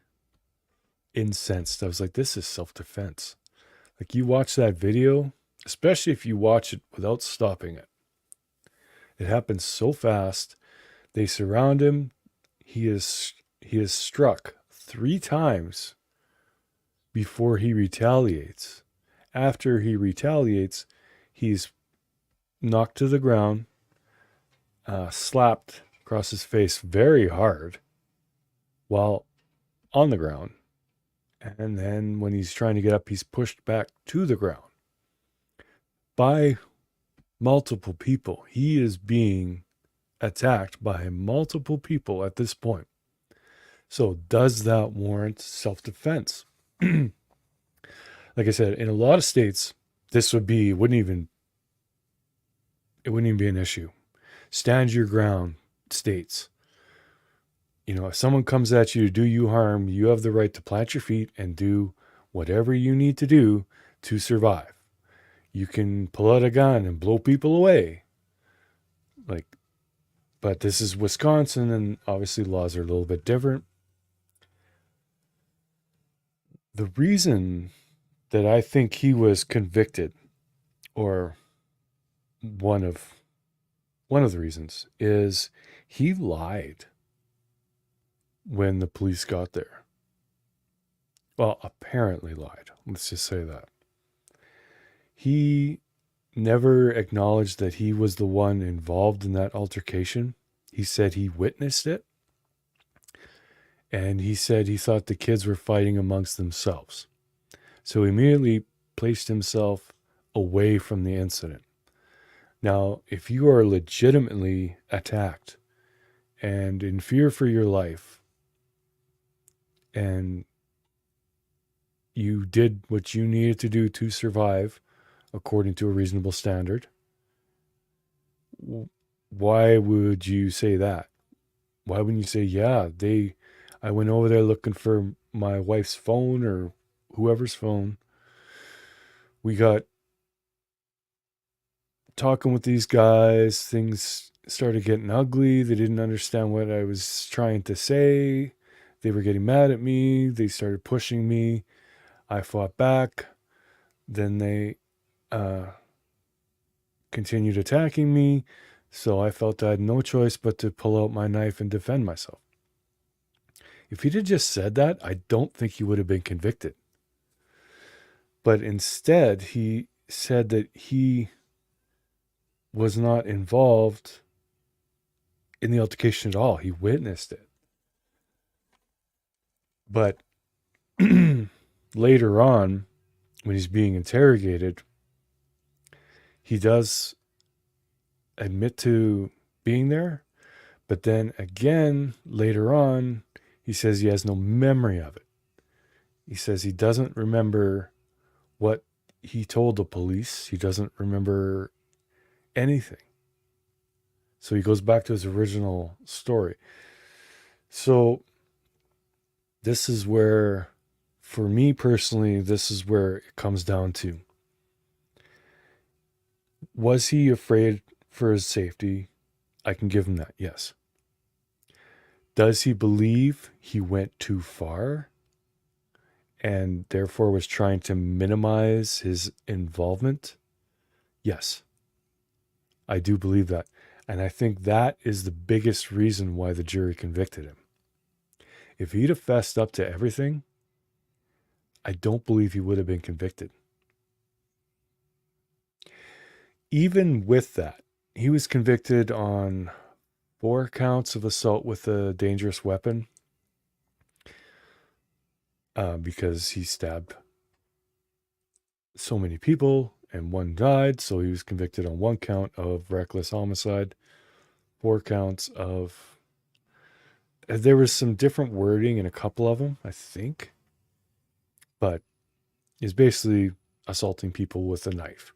incensed. I was like, this is self-defense. Like, you watch that video, especially if you watch it without stopping it. It happens so fast. They surround him. He is struck 3 times before he retaliates. After he retaliates, he's knocked to the ground, slapped across his face very hard while on the ground. And then when he's trying to get up, he's pushed back to the ground by multiple people. He is being attacked by multiple people at this point. So does that warrant self-defense? Like I said, in a lot of states, this wouldn't even be an issue. Stand your ground, states. You know, if someone comes at you to do you harm, you have the right to plant your feet and do whatever you need to do to survive. You can pull out a gun and blow people away. But this is Wisconsin, and obviously laws are a little bit different. The reason that I think he was convicted, or one of the reasons, is he lied when the police got there. Well, apparently lied. Let's just say that. He never acknowledged that he was the one involved in that altercation. He said he witnessed it. And he said he thought the kids were fighting amongst themselves. So he immediately placed himself away from the incident. Now, if you are legitimately attacked and in fear for your life, and you did what you needed to do to survive according to a reasonable standard, why would you say that? Why wouldn't you say, yeah, I went over there looking for my wife's phone or whoever's phone. We got talking with these guys. Things started getting ugly. They didn't understand what I was trying to say. They were getting mad at me. They started pushing me. I fought back. Then they continued attacking me. So I felt I had no choice but to pull out my knife and defend myself. If he'd have just said that, I don't think he would have been convicted. But instead, he said that he was not involved in the altercation at all. He witnessed it. But later on, when he's being interrogated, he does admit to being there. But then again, later on, he says he has no memory of it. He says he doesn't remember what he told the police. He doesn't remember anything. So he goes back to his original story. So this is where, for me personally, this is where it comes down to. Was he afraid for his safety? I can give him that, yes. Does he believe he went too far and therefore was trying to minimize his involvement? Yes, I do believe that. And I think that is the biggest reason why the jury convicted him. If he'd have fessed up to everything, I don't believe he would have been convicted. Even with that, he was convicted on 4 counts of assault with a dangerous weapon because he stabbed so many people and 1 died. So he was convicted on 1 count of reckless homicide, 4 counts of... There was some different wording in a couple of them, I think. But he's basically assaulting people with a knife.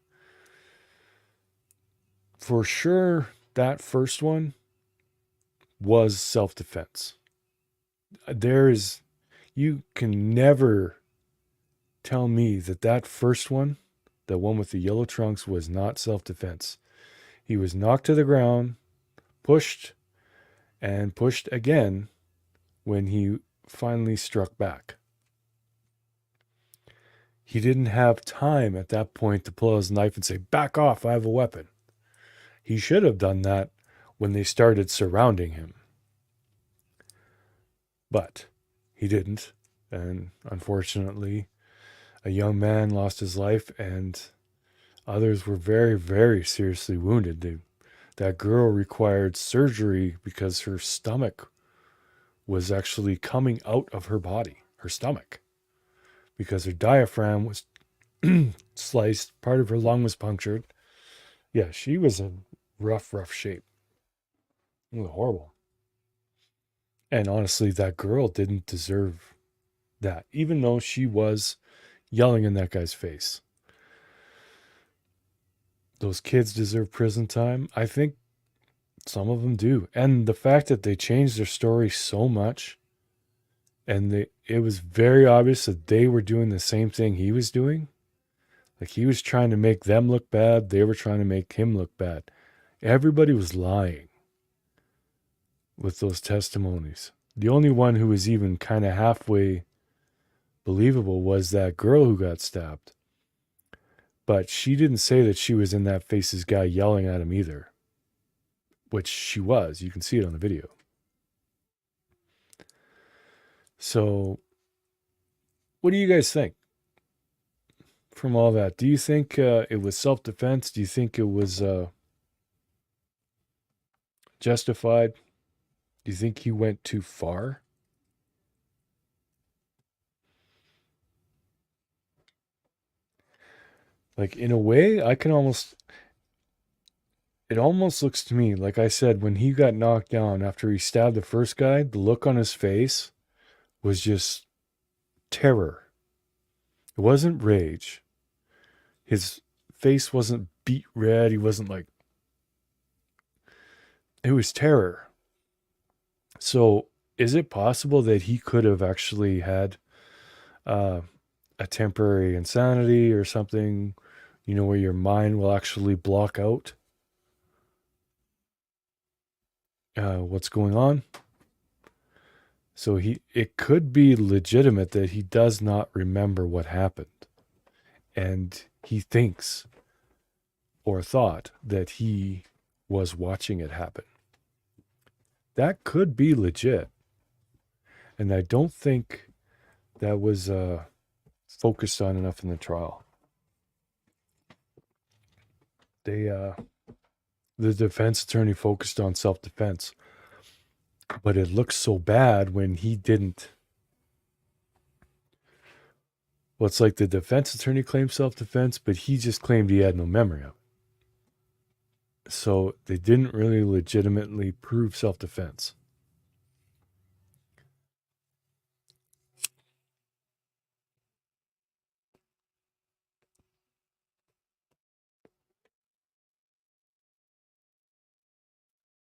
For sure, that first one was self-defense. You can never tell me that first one, the one with the yellow trunks, was not self-defense. He was knocked to the ground, pushed, and pushed again when he finally struck back. He didn't have time at that point to pull out his knife and say, "Back off, I have a weapon." He should have done that when they started surrounding him. But he didn't. And unfortunately, a young man lost his life and others were very, very seriously wounded. That girl required surgery because her stomach was actually coming out of her body, her stomach, because her diaphragm was sliced, part of her lung was punctured. Yeah, she was in rough shape. It was horrible. And honestly, that girl didn't deserve that, even though she was yelling in that guy's face. Those kids deserve prison time. I think some of them do. And the fact that they changed their story so much, and it was very obvious that they were doing the same thing he was doing. Like, he was trying to make them look bad. They were trying to make him look bad. Everybody was lying with those testimonies. The only one who was even kind of halfway believable was that girl who got stabbed. But she didn't say that she was in that Faces guy yelling at him either. Which she was. You can see it on the video. So, what do you guys think? from all that? Do you think it was self-defense? Do you think it was justified? Do you think he went too far? Like, in a way, it almost looks to me, like I said, when he got knocked down after he stabbed the first guy, the look on his face was just terror. It wasn't rage. His face wasn't beet red. He wasn't like, it was terror. So is it possible that he could have actually had a temporary insanity or something, where your mind will actually block out what's going on? So it could be legitimate that he does not remember what happened. And he thinks or thought that he was watching it happen. That could be legit. And I don't think that was focused on enough in the trial. The defense attorney focused on self-defense, but it looks so bad when he didn't. Well, it's like the defense attorney claimed self-defense, but he just claimed he had no memory of it. So they didn't really legitimately prove self-defense.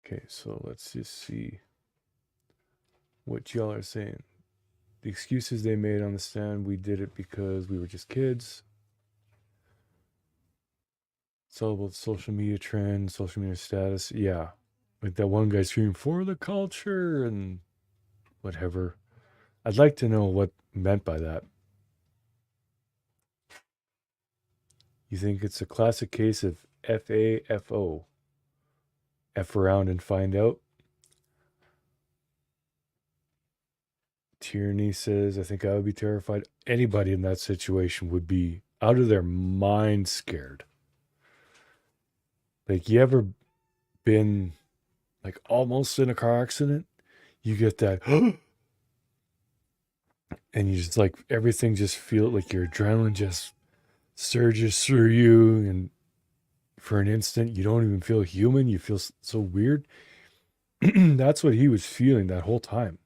Okay, so let's just see what y'all are saying. The excuses they made on the stand, we did it because we were just kids. It's all about social media trends, social media status. Yeah. Like that one guy screaming for the culture and whatever. I'd like to know what meant by that. You think it's a classic case of FAFO? F around and find out? Tierney says, I think I would be terrified. Anybody in that situation would be out of their mind scared. Like, you ever been like almost in a car accident? You get that and you just like everything just feel like your adrenaline just surges through you, and for an instant you don't even feel human. You feel so weird. That's what he was feeling that whole time.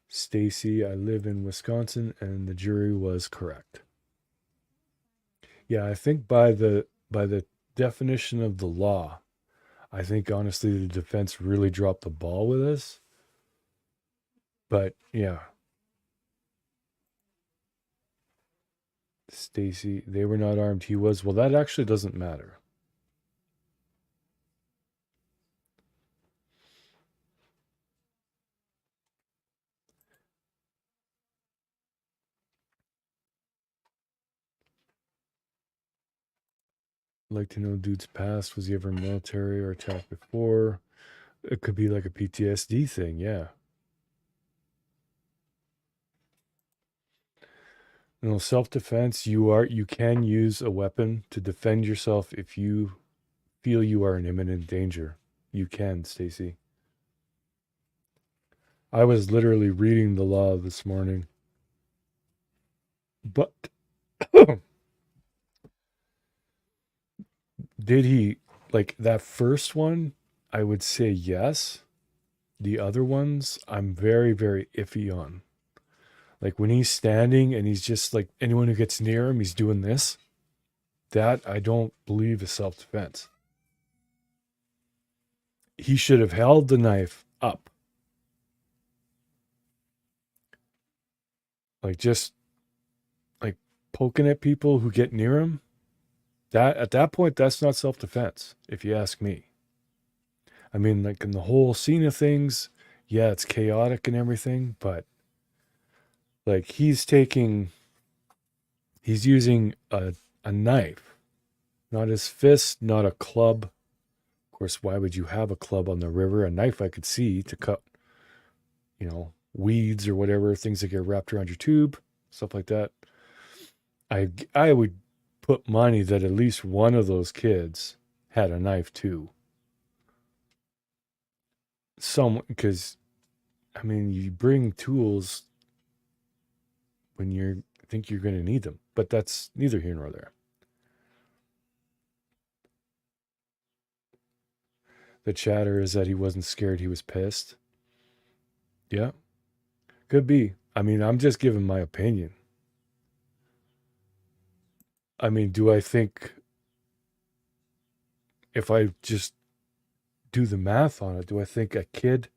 Stacy, I live in Wisconsin, and the jury was correct. Yeah, I think by the definition of the law, I think honestly the defense really dropped the ball with us. But yeah. Stacy, they were not armed, he was. Well, that actually doesn't matter. I'd like to know dude's past. Was he ever military or attacked before? It could be like a PTSD thing, yeah. Self-defense, you can use a weapon to defend yourself if you feel you are in imminent danger. You can, Stacy. I was literally reading the law this morning. But did he, like that first one, I would say yes. The other ones, I'm very, very iffy on. Like when he's standing and he's just like, anyone who gets near him, he's doing this. That I don't believe is self-defense. He should have held the knife up. Like just like poking at people who get near him. That at that point, that's not self-defense, if you ask me. I mean, like in the whole scene of things, yeah, it's chaotic and everything, but like he's using a knife, not his fist, not a club. Of course, why would you have a club on the river? A knife I could see to cut, weeds or whatever, things that get wrapped around your tube, stuff like that. I would put money that at least one of those kids had a knife too. Because I mean, you bring tools when you think you're going to need them, but that's neither here nor there. The chatter is that he wasn't scared, he was pissed. Yeah, could be. I mean, I'm just giving my opinion. I mean, do I think, if I just do the math on it, do I think a kid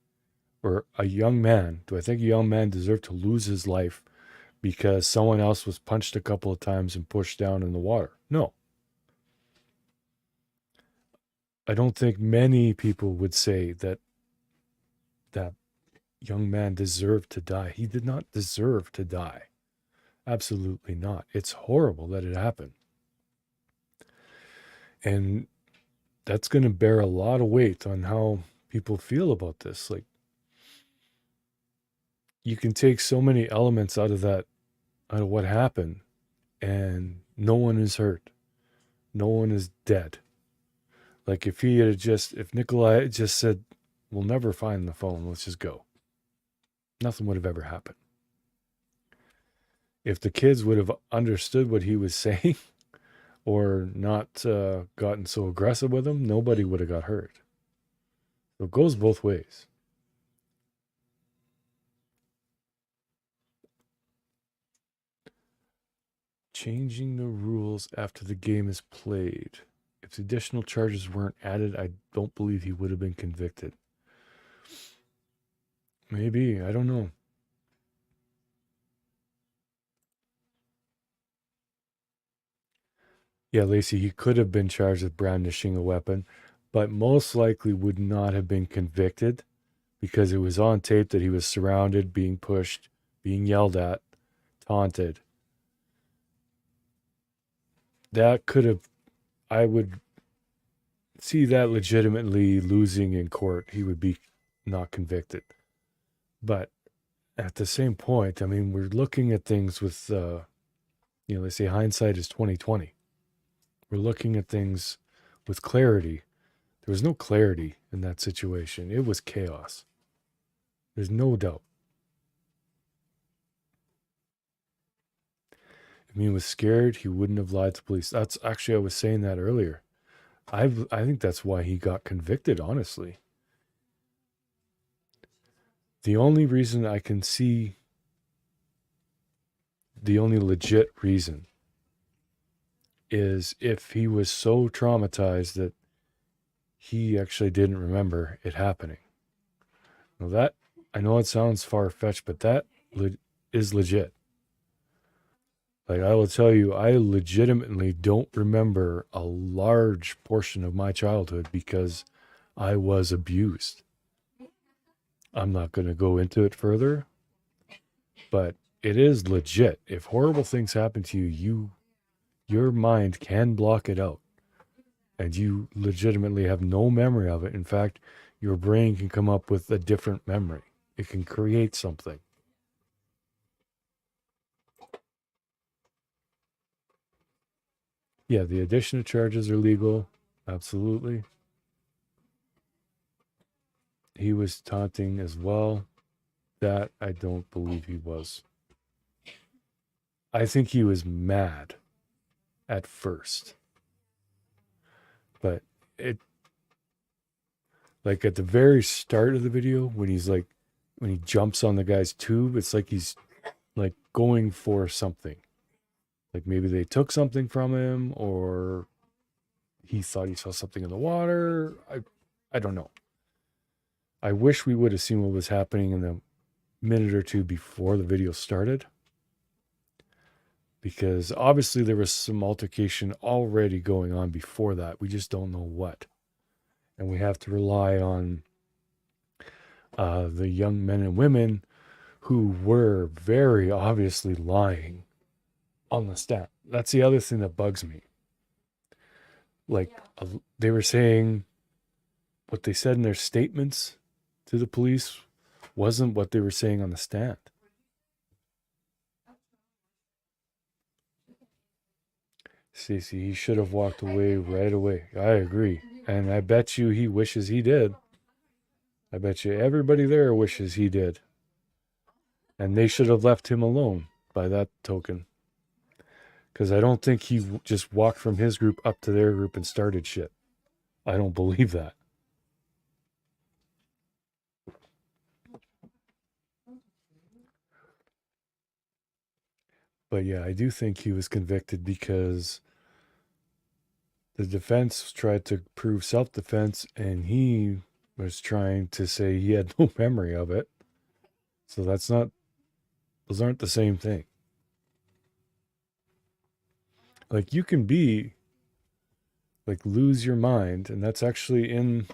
or a young man, do I think a young man deserved to lose his life because someone else was punched a couple of times and pushed down in the water? No. I don't think many people would say that that young man deserved to die. He did not deserve to die. Absolutely not. It's horrible that it happened. And that's going to bear a lot of weight on how people feel about this. Like, you can take so many elements out of what happened, and no one is hurt. No one is dead. Like, if Nicolae had just said, we'll never find the phone, let's just go, nothing would have ever happened. If the kids would have understood what he was saying or not gotten so aggressive with him, nobody would have got hurt. So it goes both ways. Changing the rules after the game is played. If the additional charges weren't added, I don't believe he would have been convicted. Maybe, I don't know. Yeah, Lacey, he could have been charged with brandishing a weapon, but most likely would not have been convicted because it was on tape that he was surrounded, being pushed, being yelled at, taunted. That could have, I would see that legitimately losing in court. He would be not convicted. But at the same point, I mean, we're looking at things with, they say hindsight is 20/20. We're looking at things with clarity. There was no clarity in that situation. It was chaos. There's no doubt. If he was scared, he wouldn't have lied to police. That's actually, I was saying that earlier. I think that's why he got convicted, honestly. The only reason I can see, the only legit reason, is if he was so traumatized that he actually didn't remember it happening. Now that, I know it sounds far-fetched, but that is legit. Like, I will tell you, I legitimately don't remember a large portion of my childhood because I was abused. I'm not going to go into it further, but it is legit. If horrible things happen to you, your mind can block it out, and you legitimately have no memory of it. In fact, your brain can come up with a different memory. It can create something. Yeah, the addition of charges are legal. Absolutely. He was taunting as well. That I don't believe he was. I think he was mad at first. But like at the very start of the video, when he jumps on the guy's tube, it's like he's like going for something. Like maybe they took something from him, or he thought he saw something in the water. I don't know. I wish we would have seen what was happening in the minute or two before the video started, because obviously there was some altercation already going on before that. We just don't know what. And we have to rely on the young men and women who were very obviously lying on the stand. That's the other thing that bugs me. Like, they were saying what they said in their statements to the police wasn't what they were saying on the stand. Stacey, he should have walked away right away. I agree. And I bet you he wishes he did. I bet you everybody there wishes he did. And they should have left him alone by that token. Because I don't think he just walked from his group up to their group and started shit. I don't believe that. But yeah, I do think he was convicted because the defense tried to prove self-defense and he was trying to say he had no memory of it. So those aren't the same thing. Like, you can be, like, lose your mind, and that's actually in,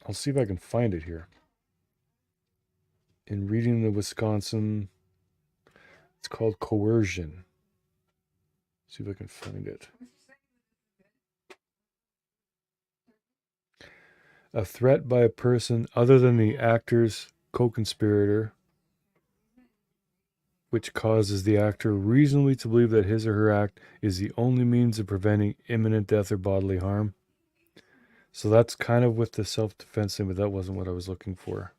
I'll see if I can find it here. In reading the Wisconsin, it's called coercion. See if I can find it. A threat by a person other than the actor's co-conspirator, which causes the actor reasonably to believe that his or her act is the only means of preventing imminent death or bodily harm. So that's kind of with the self-defense thing, but that wasn't what I was looking for.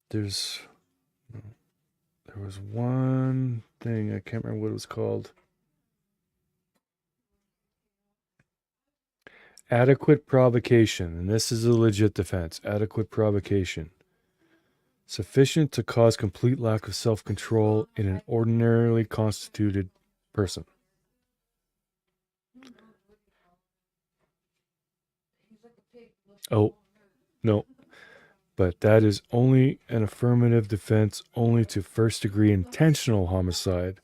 There was one thing, I can't remember what it was called. Adequate provocation, and this is a legit defense. Adequate provocation. Sufficient to cause complete lack of self-control in an ordinarily constituted person. Oh, no. But that is only an affirmative defense only to first-degree intentional homicide,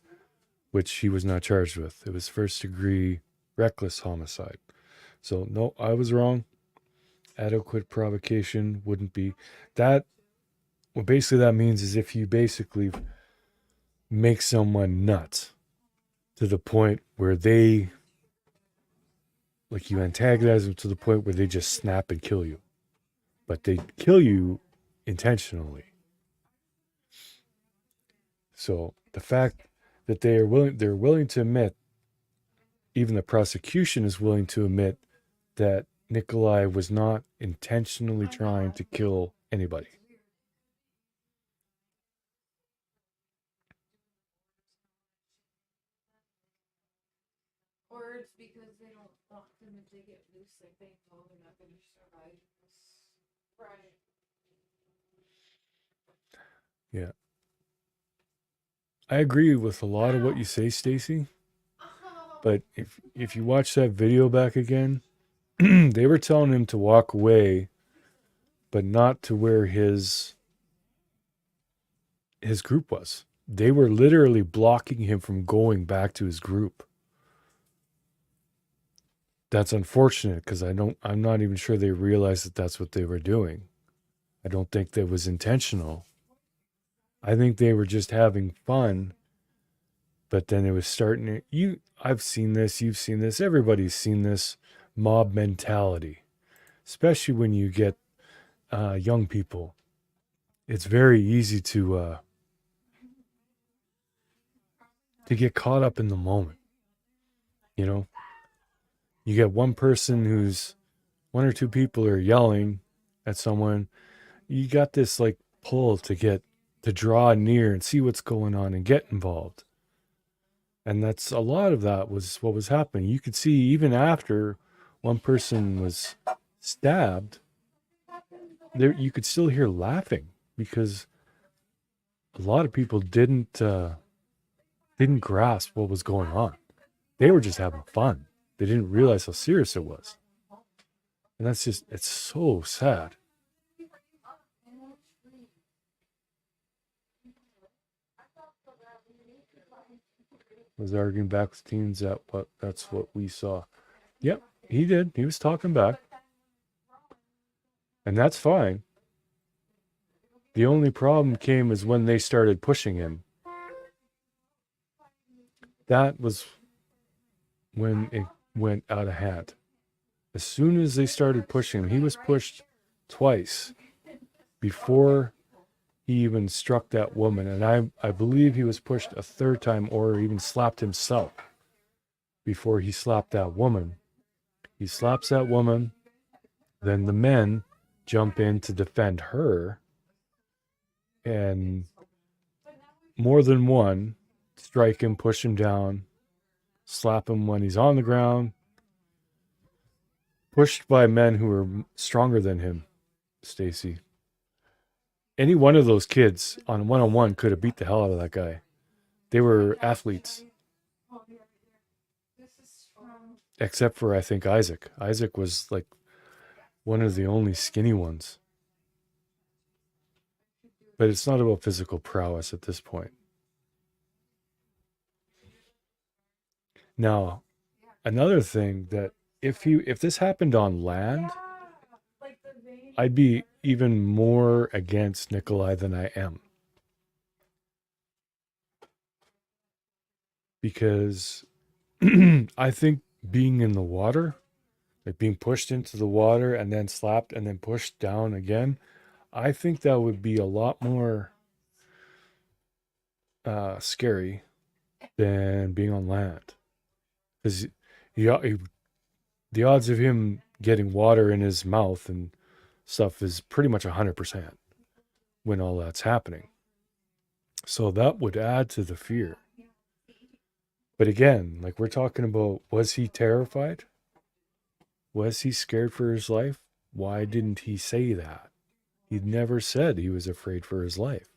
which he was not charged with. It was first-degree reckless homicide. So, no, I was wrong. Adequate provocation wouldn't be. That, what basically that means is if you basically make someone nuts to the point where they, like, you antagonize them to the point where they just snap and kill you. But they kill you intentionally. So the fact that they're willing to admit, even the prosecution is willing to admit that Nicolae was not intentionally trying to kill anybody. Or it's because they don't want them, if they get loose, like they know they're not going to survive this. Right. Yeah. I agree with a lot of what you say, Stacey. But if you watch that video back again, they were telling him to walk away, but not to where his group was. They were literally blocking him from going back to his group. That's unfortunate because I'm not even sure they realized that that's what they were doing. I don't think that was intentional. I think they were just having fun. But then it was starting to, I've seen this, you've seen this, everybody's seen this mob mentality, especially when you get young people. It's very easy to get caught up in the moment. You know, you get one or two people are yelling at someone. You got this like pull to draw near and see what's going on and get involved. And that's a lot of that was what was happening. You could see even after one person was stabbed, you could still hear laughing because a lot of people didn't grasp what was going on. They were just having fun. They didn't realize how serious it was. And it's so sad. Was arguing back with teens that's what we saw. Yep, he did. He was talking back. And that's fine. The only problem came is when they started pushing him. That was when it went out of hand. As soon as they started pushing him, he was pushed twice before he even struck that woman. And I believe he was pushed a third time or even slapped himself before he slapped that woman. He slaps that woman. Then the men jump in to defend her. And more than one strike him, push him down, slap him when he's on the ground, pushed by men who are stronger than him, Stacy. Any one of those kids on one-on-one could have beat the hell out of that guy. They were athletes. Except for, I think, Isaac. Isaac was like one of the only skinny ones. But it's not about physical prowess at this point. Now, another thing that if this happened on land, I'd be even more against Nicolae than I am. Because I think being in the water, like being pushed into the water and then slapped and then pushed down again, I think that would be a lot more scary than being on land. Because the odds of him getting water in his mouth and stuff is pretty much 100% when all that's happening. So that would add to the fear. But again, like we're talking about, was he terrified? Was he scared for his life? Why didn't he say that? He never said he was afraid for his life.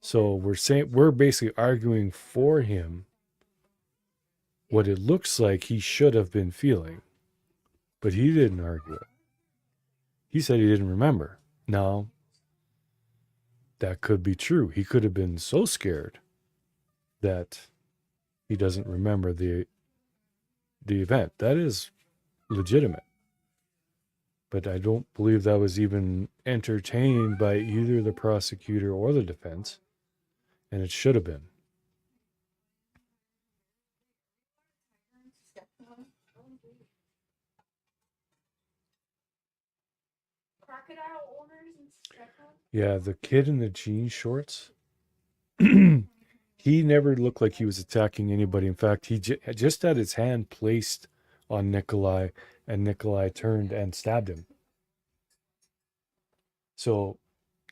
So we're basically arguing for him what it looks like he should have been feeling. But he didn't argue it. He said he didn't remember. Now, that could be true. He could have been so scared that he doesn't remember the event. That is legitimate. But I don't believe that was even entertained by either the prosecutor or the defense. And it should have been. Yeah, the kid in the jean shorts, he never looked like he was attacking anybody. In fact, he just had his hand placed on Nicolae, and Nicolae turned and stabbed him. So,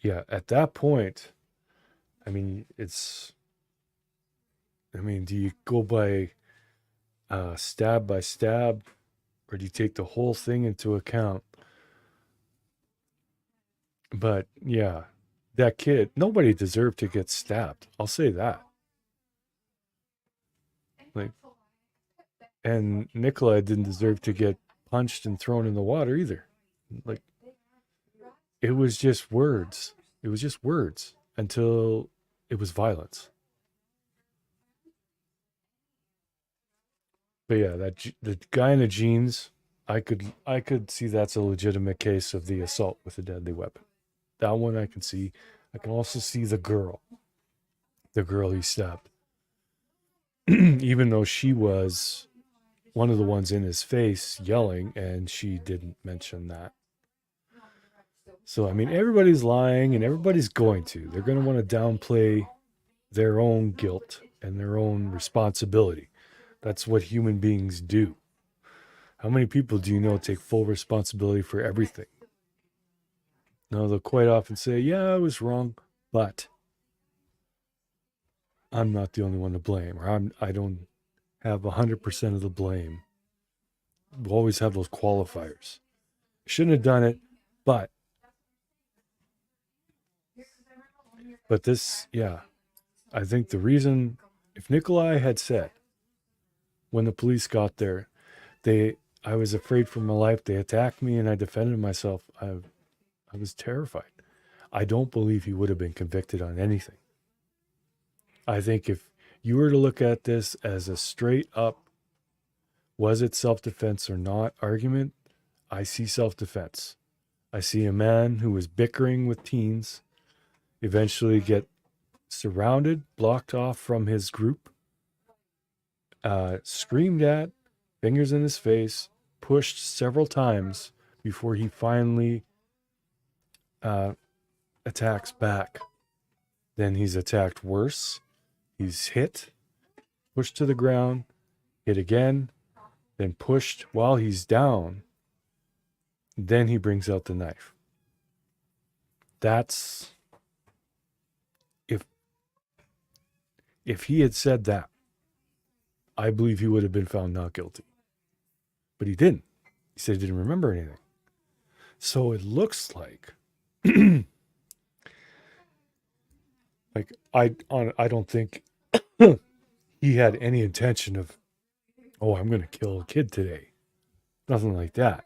yeah, at that point, I mean, do you go by stab, or do you take the whole thing into account? But yeah, that kid, nobody deserved to get stabbed. I'll say that. Like, and Nicolae didn't deserve to get punched and thrown in the water either. Like, it was just words. It was just words until it was violence. But yeah, the guy in the jeans, I could see that's a legitimate case of the assault with a deadly weapon. That one I can see. I can also see the girl he stabbed. Even though she was one of the ones in his face yelling, and she didn't mention that. So, I mean, everybody's lying, and everybody's going to. They're going to want to downplay their own guilt and their own responsibility. That's what human beings do. How many people do you know take full responsibility for everything? No, they'll quite often say, yeah, I was wrong, but I'm not the only one to blame, or I don't have 100% of the blame. We'll always have those qualifiers. Shouldn't have done it, but this, yeah, I think the reason, if Nicolae had said, when the police got there, I was afraid for my life, they attacked me and I defended myself, I was terrified. I don't believe he would have been convicted on anything. I think if you were to look at this as a straight up, was it self-defense or not argument, I see self-defense. I see a man who was bickering with teens eventually get surrounded, blocked off from his group, screamed at, fingers in his face, pushed several times before he finally attacks back. Then he's attacked worse. He's hit, pushed to the ground, hit again, then pushed while he's down. Then he brings out the knife. That's if he had said that, I believe he would have been found not guilty. But he didn't. He said he didn't remember anything. So it looks like I don't think he had any intention of, oh, I'm going to kill a kid today. Nothing like that.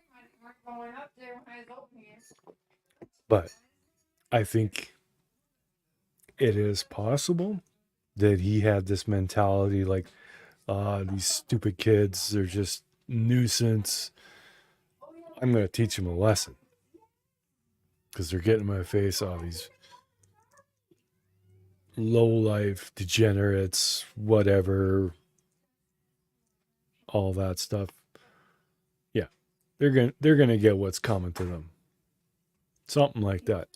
But I think it is possible that he had this mentality like, these stupid kids, they're just nuisance. I'm going to teach them a lesson. Because they're getting in my face, all these low-life degenerates, whatever, all that stuff. Yeah, they're gonna get what's coming to them. Something like that.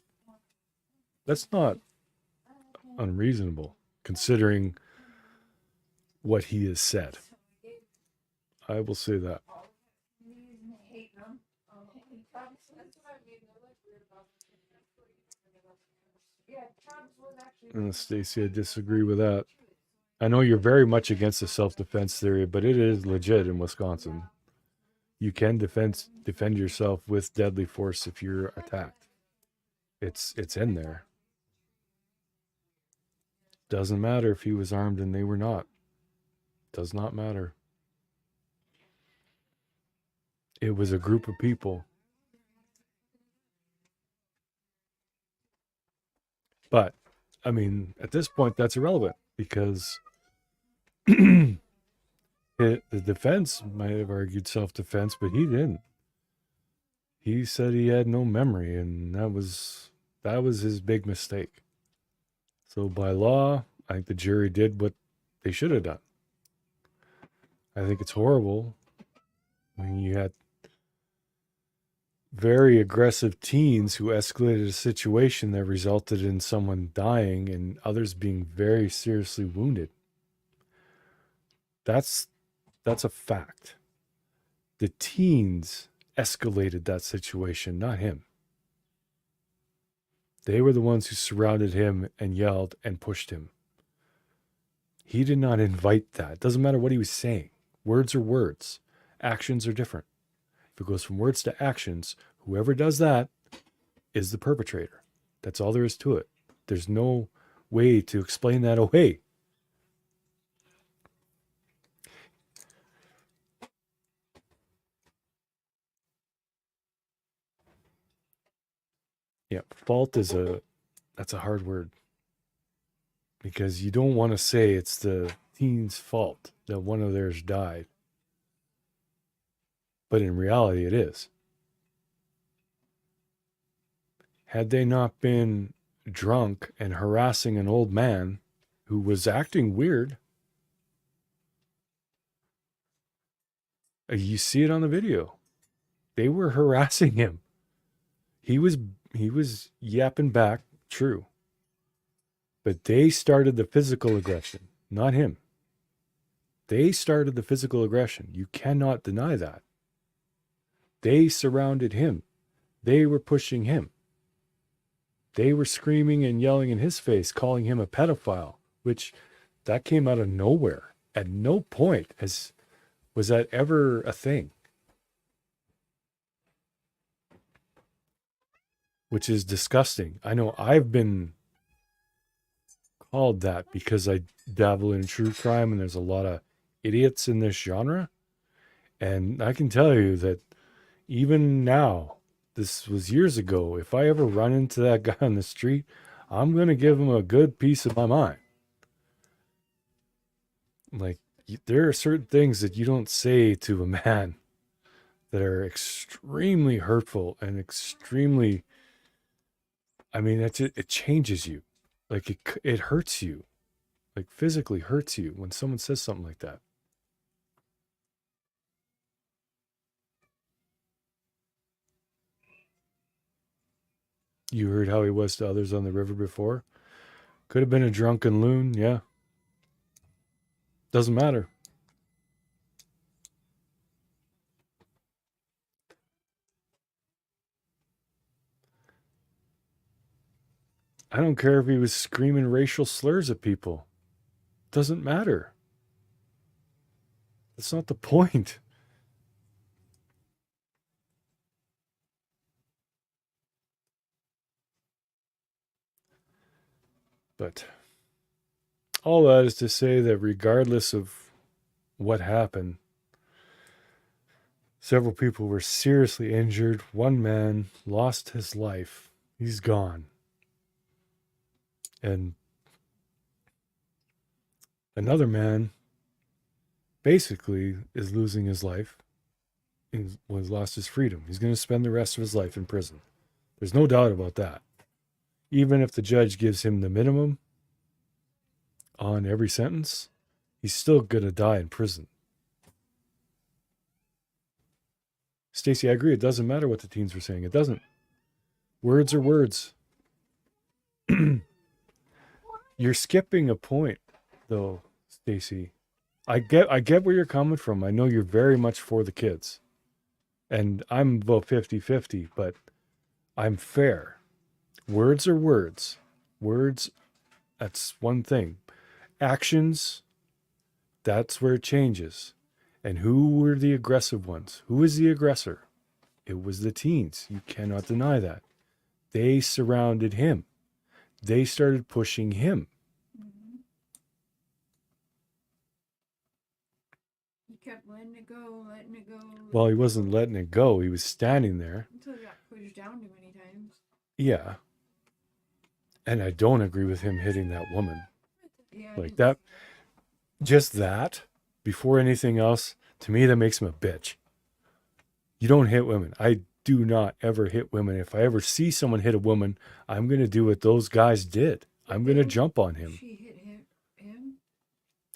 That's not unreasonable, considering what he has said. I will say that. Stacy, I disagree with that. I know you're very much against the self-defense theory, but it is legit in Wisconsin. You can defend yourself with deadly force if you're attacked. It's in there. Doesn't matter if he was armed and they were not. Does not matter. It was a group of people. But, I mean, at this point, that's irrelevant because the defense might have argued self-defense, but he didn't. He said he had no memory, and that was his big mistake. So by law, I think the jury did what they should have done. I think it's horrible. I mean, you had very aggressive teens who escalated a situation that resulted in someone dying and others being very seriously wounded. That's a fact. The teens escalated that situation, not him. They were the ones who surrounded him and yelled and pushed him. He did not invite that. It doesn't matter what he was saying. Words are words. Actions are different. If it goes from words to actions, whoever does that is the perpetrator. That's all there is to it. There's no way to explain that away. Yeah, fault that's a hard word. Because you don't want to say it's the teen's fault that one of theirs died. But in reality, it is. Had they not been drunk and harassing an old man who was acting weird, you see it on the video. They were harassing him. He was yapping back, true. But they started the physical aggression, not him. They started the physical aggression. You cannot deny that. They surrounded him. They were pushing him. They were screaming and yelling in his face, calling him a pedophile, which that came out of nowhere. At no point was that ever a thing. Which is disgusting. I know I've been called that because I dabble in true crime and there's a lot of idiots in this genre. And I can tell you that even now, this was years ago, if I ever run into that guy on the street, I'm going to give him a good piece of my mind. Like, there are certain things that you don't say to a man that are extremely hurtful and extremely, I mean, it changes you. Like, it hurts you. Like, physically hurts you when someone says something like that. You heard how he was to others on the river before. Could have been a drunken loon, yeah. Doesn't matter. I don't care if he was screaming racial slurs at people. Doesn't matter. That's not the point. But all that is to say that regardless of what happened, several people were seriously injured. One man lost his life. He's gone. And another man basically is losing his life. He's lost his freedom. He's going to spend the rest of his life in prison. There's no doubt about that. Even if the judge gives him the minimum on every sentence, he's still going to die in prison. Stacy, I agree. It doesn't matter what the teens were saying. It doesn't. Words are words. You're skipping a point, though, Stacy. I get where you're coming from. I know you're very much for the kids. And I'm about 50-50, but I'm fair. Words are words. Words, that's one thing. Actions, that's where it changes. And who were the aggressive ones? Who was the aggressor? It was the teens. You cannot deny that. They surrounded him. They started pushing him. He kept letting it go, letting it go. Well, he wasn't letting it go. He was standing there. Until he got pushed down too many times. Yeah. And I don't agree with him hitting that woman. Yeah, Like that. Just that, before anything else, to me, that makes him a bitch. You don't hit women. I do not ever hit women. If I ever see someone hit a woman, I'm going to do what those guys did. I'm going to jump on him. She hit him?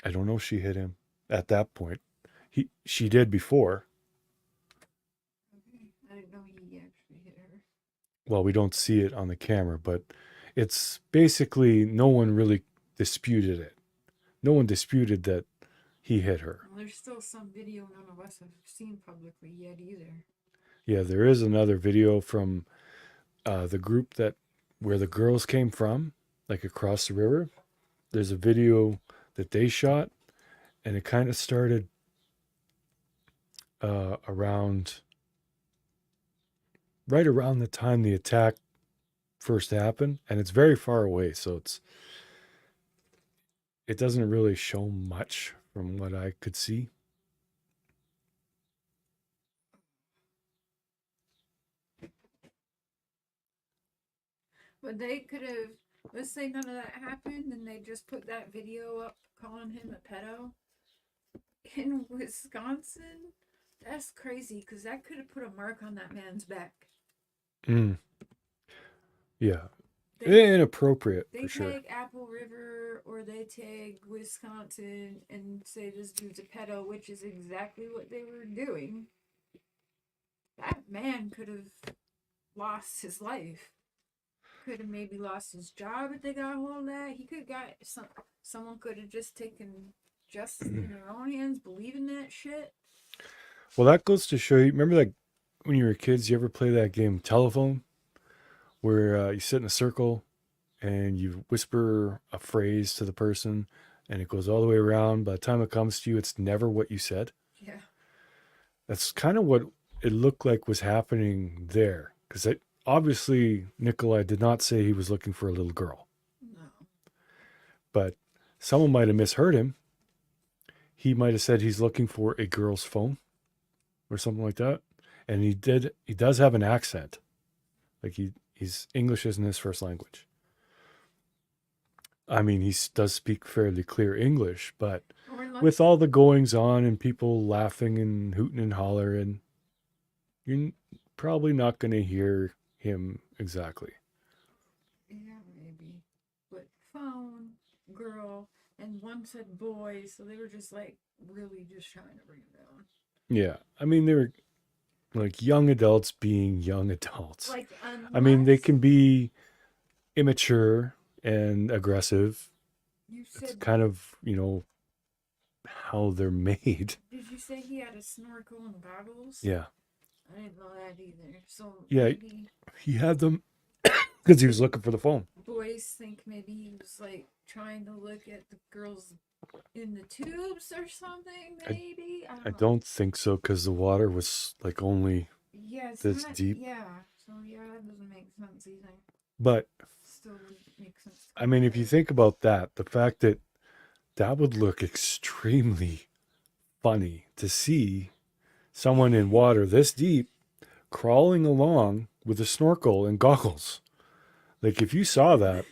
I don't know if she hit him at that point. She did before. Okay. I didn't know he actually hit her. Well, we don't see it on the camera, but it's basically no one really disputed it. No one disputed that he hit her. Well, there's still some video none of us have seen publicly yet either. Yeah, there is another video from the group where the girls came from, like across the river. There's a video that they shot, and it kind of started right around the time the attack first happened, and it's very far away, so it doesn't really show much from what I could see. But they could have, let's say none of that happened, and they just put that video up calling him a pedo in Wisconsin. That's crazy, because that could have put a mark on that man's back. Yeah. They Inappropriate, for sure. tag Apple River or they tag Wisconsin and say this dude's a pedo, which is exactly what they were doing. That man could have lost his life. Could have maybe lost his job if they got a hold of that. He could have got someone could have just taken justice in their own hands, believing that shit. Well, that goes to show you. Remember, like when you were kids, you ever play that game Telephone, where you sit in a circle and you whisper a phrase to the person, and it goes all the way around. By the time it comes to you, it's never what you said. Yeah. That's kind of what it looked like was happening there, because obviously Nicolae did not say he was looking for a little girl. No. But someone might have misheard him. He might have said he's looking for a girl's phone or something like that. And he does have an accent. Like he's English isn't his first language. I mean, he does speak fairly clear English, but with all the goings on and people laughing and hooting and hollering, you're probably not going to hear him exactly. Yeah, maybe. But phone, girl, and one said boy, so they were just like really just trying to bring it down. Yeah. I mean, like young adults being young adults. Like, I mean, they unless can be immature and aggressive. you It's said, kind of, how they're made. did you say he had a snorkel and goggles? Yeah. I didn't know that either. So Yeah. maybe He had them because he was looking for the phone. boys think maybe he was like trying to look at the girls in the tubes or something. Maybe I know. don't think so because the water was like only Yeah, it's this not, deep. Yeah, so yeah, that doesn't make sense either. But Still wouldn't make sense. I mean, if you think about that, the fact that would look extremely funny to see someone in water this deep crawling along with a snorkel and goggles. Like if you saw that,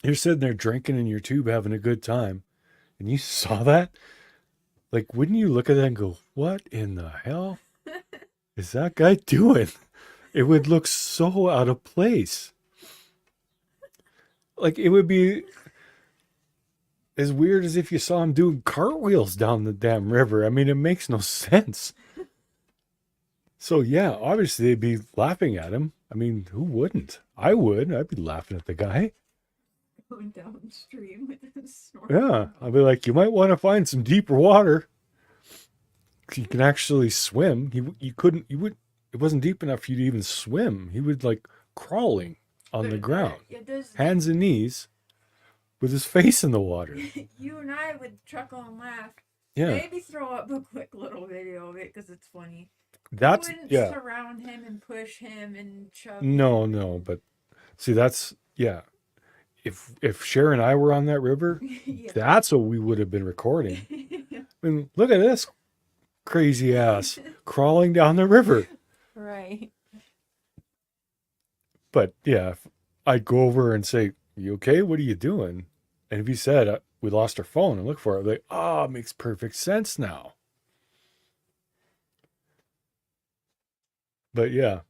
you're sitting there drinking in your tube having a good time, and you saw that, like wouldn't you look at that and go, what in the hell is that guy doing? It would look so out of place. Like it would be as weird as if you saw him doing cartwheels down the damn river. I mean, it makes no sense. So yeah, obviously they'd be laughing at him. I mean, who wouldn't? I would. I'd be laughing at the guy. Going downstream with his snorkel. Yeah, I'd be like, you might want to find some deeper water. You can actually swim. It wasn't deep enough for you to even swim. He would like crawling on the ground, hands and knees, with his face in the water. You and I would chuckle and laugh. Yeah, Maybe throw up a quick little video of it because it's funny. that's You wouldn't yeah. surround him and push him and shove. No, but see, that's yeah. If Cher and I were on that river, Yeah. that's what we would have been recording. I mean, look at this crazy ass crawling down the river. Right. But yeah, if I'd go over and say, "You okay? What are you doing?" And if he said, "We lost our phone," and look for it, I'd be like, "Oh, it makes perfect sense now." But yeah.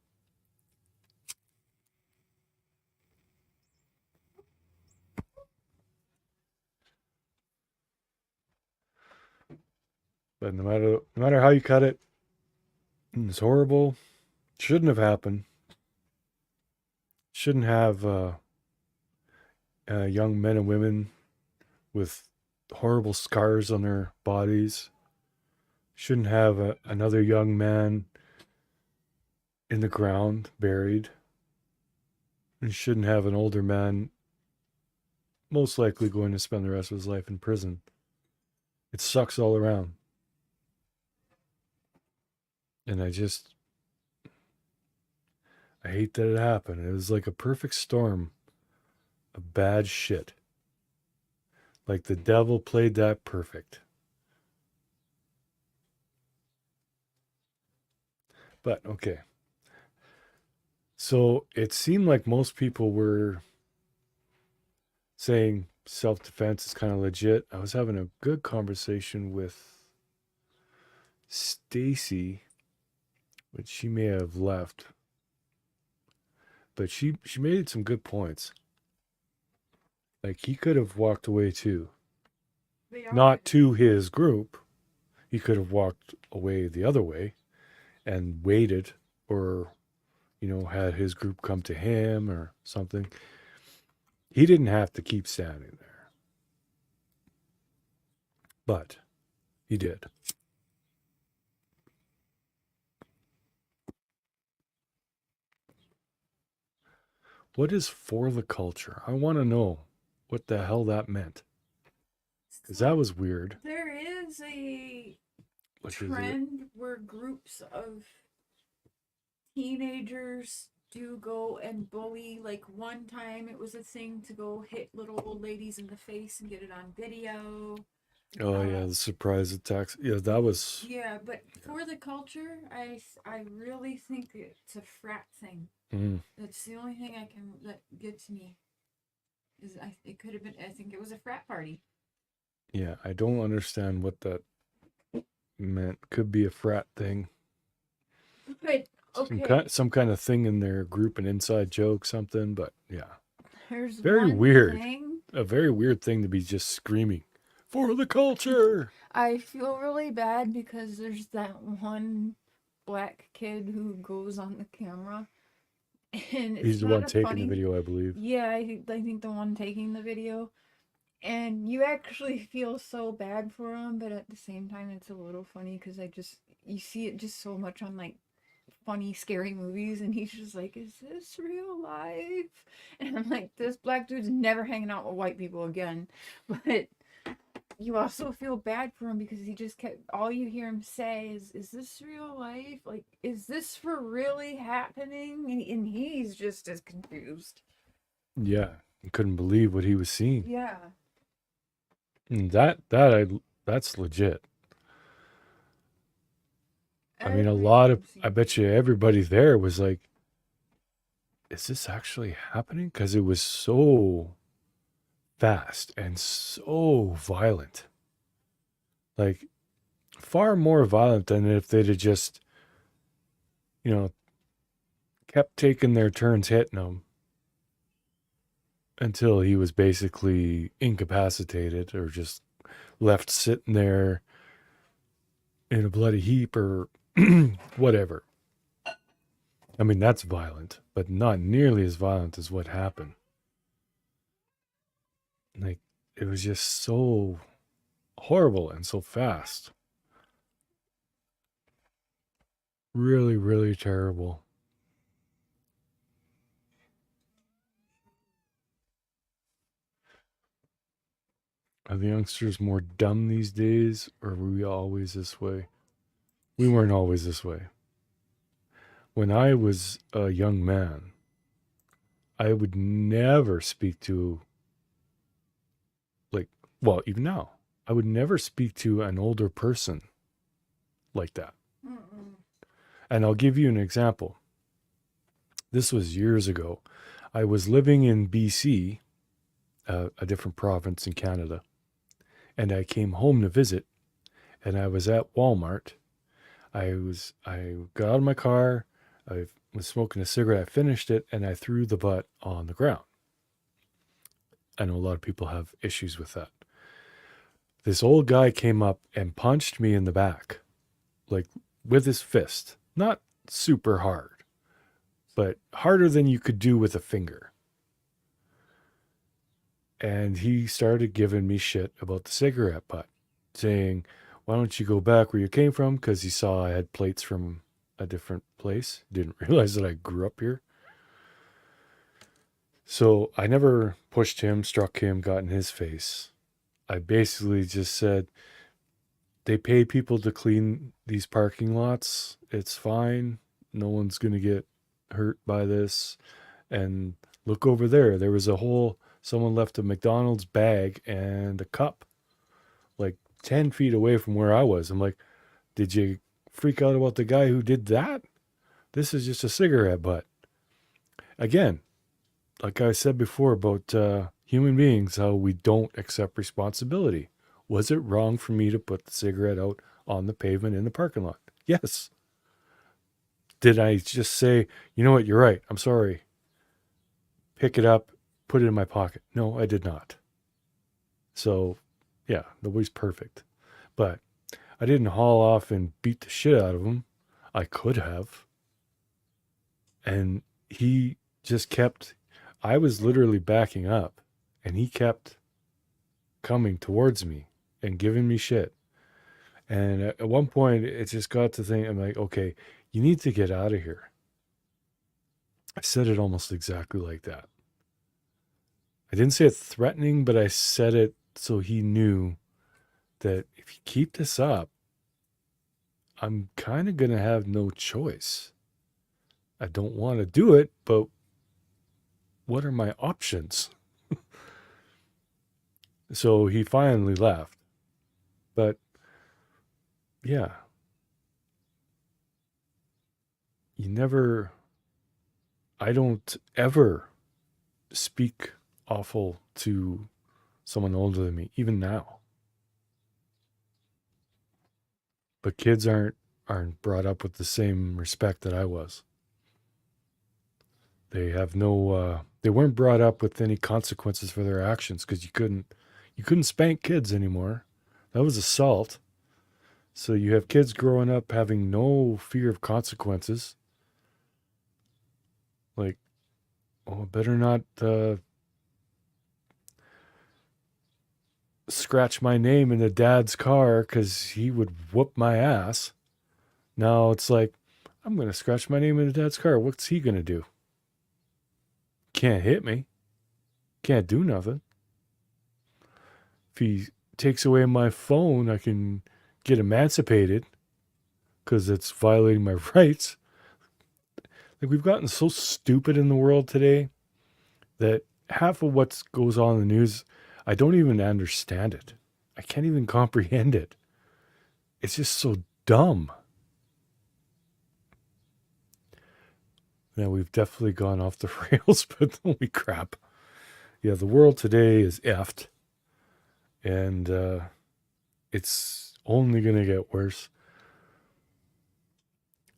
But no matter how you cut it, it's horrible. Shouldn't have happened. Shouldn't have young men and women with horrible scars on their bodies. Shouldn't have another young man in the ground buried. And shouldn't have an older man most likely going to spend the rest of his life in prison. It sucks all around. And I hate that it happened. It was like a perfect storm of bad shit. Like the devil played that perfect. But okay. So it seemed like most people were saying self-defense is kind of legit. I was having a good conversation with Stacy, but she may have left. But she made some good points. Like he could have walked away too. Not to his group. He could have walked away the other way and waited, or had his group come to him or something. He didn't have to keep standing there. But he did. What is for the culture? I want to know what the hell that meant. Because that was weird. There is a trend where groups of teenagers do go and bully. Like one time it was a thing to go hit little old ladies in the face and get it on video. Oh yeah, the surprise attacks. Yeah, that was. Yeah, but for the culture, I really think it's a frat thing. Mm. That's the only thing that gets me. It could have been. I think it was a frat party. Yeah, I don't understand what that meant. Could be a frat thing. But okay. Some kind of thing in their group, an inside joke, something. But yeah, There's very one weird. thing. A very weird thing to be just screaming for the culture. I feel really bad because there's that one black kid who goes on the camera, and it's He's the not one a taking funny. the video, I believe. Yeah, I think the one taking the video, and you actually feel so bad for him, but at the same time, it's a little funny because you see it just so much on like funny, scary movies, and he's just like, "Is this real life?" And I'm like, "This black dude's never hanging out with white people again," but you also feel bad for him because he just kept, all you hear him say is this real life? Like, is this for really happening? And he's just as confused. Yeah, I couldn't believe what he was seeing. Yeah. And that's legit. I mean, I bet you everybody there was like, is this actually happening? Because it was so fast and so violent. Like, far more violent than if they'd have just, kept taking their turns hitting him until he was basically incapacitated or just left sitting there in a bloody heap or whatever. I mean, that's violent, but not nearly as violent as what happened. Like, it was just so horrible and so fast. Really, really terrible. Are the youngsters more dumb these days, or were we always this way? We weren't always this way. When I was a young man, I would never speak to, even now, I would never speak to an older person like that. Mm-mm. And I'll give you an example. This was years ago. I was living in BC, a different province in Canada, and I came home to visit, and I was at Walmart. I got out of my car, I was smoking a cigarette, I finished it, and I threw the butt on the ground. I know a lot of people have issues with that. This old guy came up and punched me in the back, like with his fist. Not super hard, but harder than you could do with a finger. And he started giving me shit about the cigarette butt, saying, "Why don't you go back where you came from?" Because he saw I had plates from a different place. Didn't realize that I grew up here. So I never pushed him, struck him, got in his face. I basically just said, they pay people to clean these parking lots. It's fine. No one's going to get hurt by this. And look over there. There was someone left a McDonald's bag and a cup like 10 feet away from where I was. I'm like, did you freak out about the guy who did that? This is just a cigarette butt. Again, like I said before about human beings, how we don't accept responsibility. Was it wrong for me to put the cigarette out on the pavement in the parking lot? Yes. Did I just say, you know what, you're right, I'm sorry, pick it up, put it in my pocket? No, I did not. So, yeah, nobody's perfect. But I didn't haul off and beat the shit out of him. I could have. And he just kept, I was literally backing up, and he kept coming towards me and giving me shit. And at one point, it just got to think, I'm like, okay, you need to get out of here. I said it almost exactly like that. I didn't say it threatening, but I said it so he knew that if you keep this up, I'm kind of going to have no choice. I don't want to do it, but what are my options? So he finally left. But yeah, I don't ever speak awful to someone older than me, even now. But kids aren't brought up with the same respect that I was. They have they weren't brought up with any consequences for their actions, because you couldn't spank kids anymore. That was assault. So you have kids growing up having no fear of consequences. Like, oh, better not scratch my name in the dad's car because he would whoop my ass. Now it's like, I'm going to scratch my name in the dad's car. What's he going to do? Can't hit me. Can't do nothing. If he takes away my phone, I can get emancipated because it's violating my rights. Like, we've gotten so stupid in the world today that half of what goes on in the news, I don't even understand it. I can't even comprehend it. It's just so dumb. Now, we've definitely gone off the rails, but holy crap. Yeah, the world today is effed. And it's only going to get worse.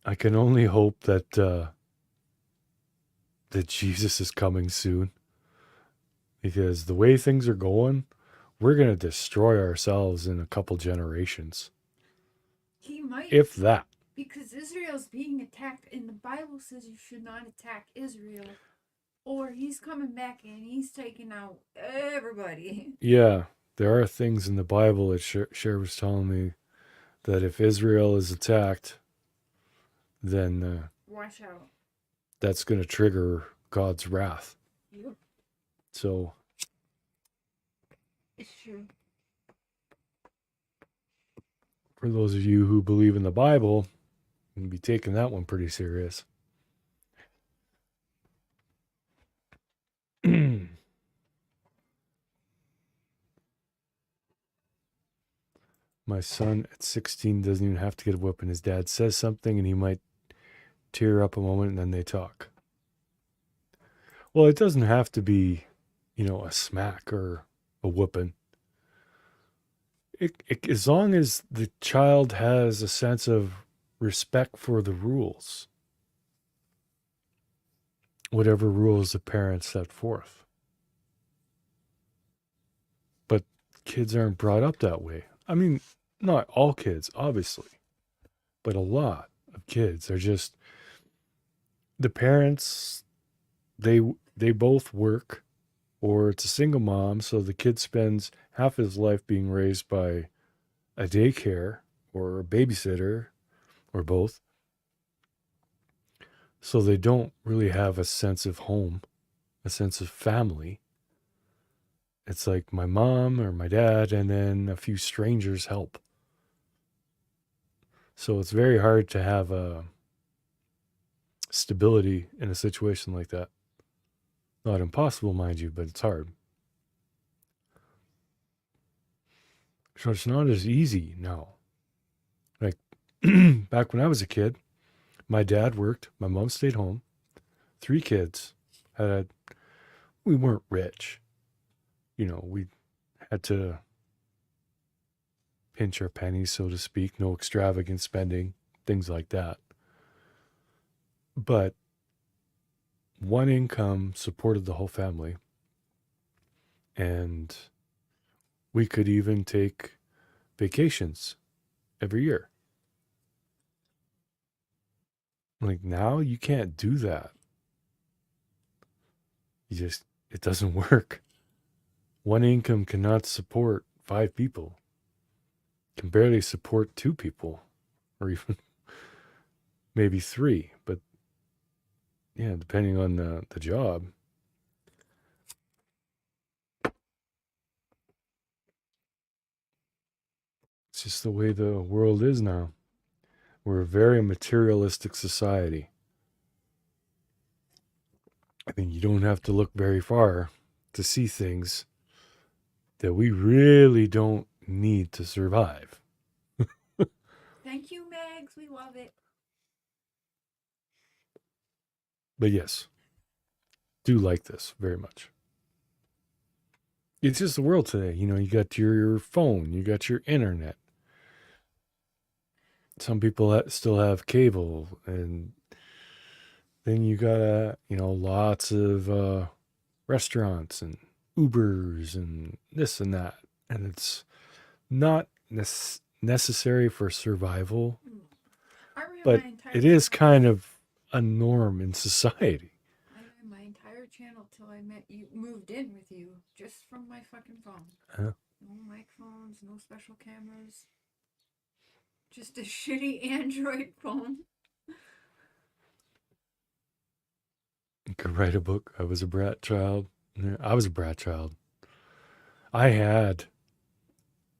I can only hope that that Jesus is coming soon. Because the way things are going, we're going to destroy ourselves in a couple generations. He might. If that. Because Israel's being attacked, and the Bible says you should not attack Israel. Or he's coming back and he's taking out everybody. Yeah, there are things in the Bible that Cher was telling me that if Israel is attacked, then Watch out. that's going to trigger God's wrath. Yep. So It's true. for those of you who believe in the Bible, you'll be taking that one pretty serious. My son at 16 doesn't even have to get a whooping. His dad says something and he might tear up a moment and then they talk. Well, it doesn't have to be, a smack or a whooping. As long as the child has a sense of respect for the rules, whatever rules the parents set forth. But kids aren't brought up that way. I mean, not all kids, obviously, but a lot of kids are just, the parents, they both work, or it's a single mom, so the kid spends half his life being raised by a daycare or a babysitter or both. So they don't really have a sense of home, a sense of family. It's like my mom or my dad, and then a few strangers help. So it's very hard to have a stability in a situation like that. Not impossible, mind you, but it's hard. So it's not as easy now. Like back when I was a kid, my dad worked, my mom stayed home, 3 kids. We weren't rich. We had to pinch our pennies, so to speak, no extravagant spending, things like that. But one income supported the whole family. And we could even take vacations every year. Like now, you can't do that. It doesn't work. One income cannot support 5 people. Can barely support 2 people, or even maybe 3. But yeah, depending on the job. It's just the way the world is now. We're a very materialistic society. I mean, you don't have to look very far to see things that we really don't need to survive. Thank you, Megs. We love it. But yes, do like this very much. It's just the world today. You got your phone, you got your internet. Some people still have cable, and then you got, lots of restaurants and Ubers and this and that. And it's not necessary for survival, I ran but my entire it is channel- kind of a norm in society. I ran my entire channel till I met you, moved in with you, just from my fucking phone. Yeah. No microphones, no special cameras. Just a shitty Android phone. You could write a book. I was a brat child. Yeah, I was a brat child. I had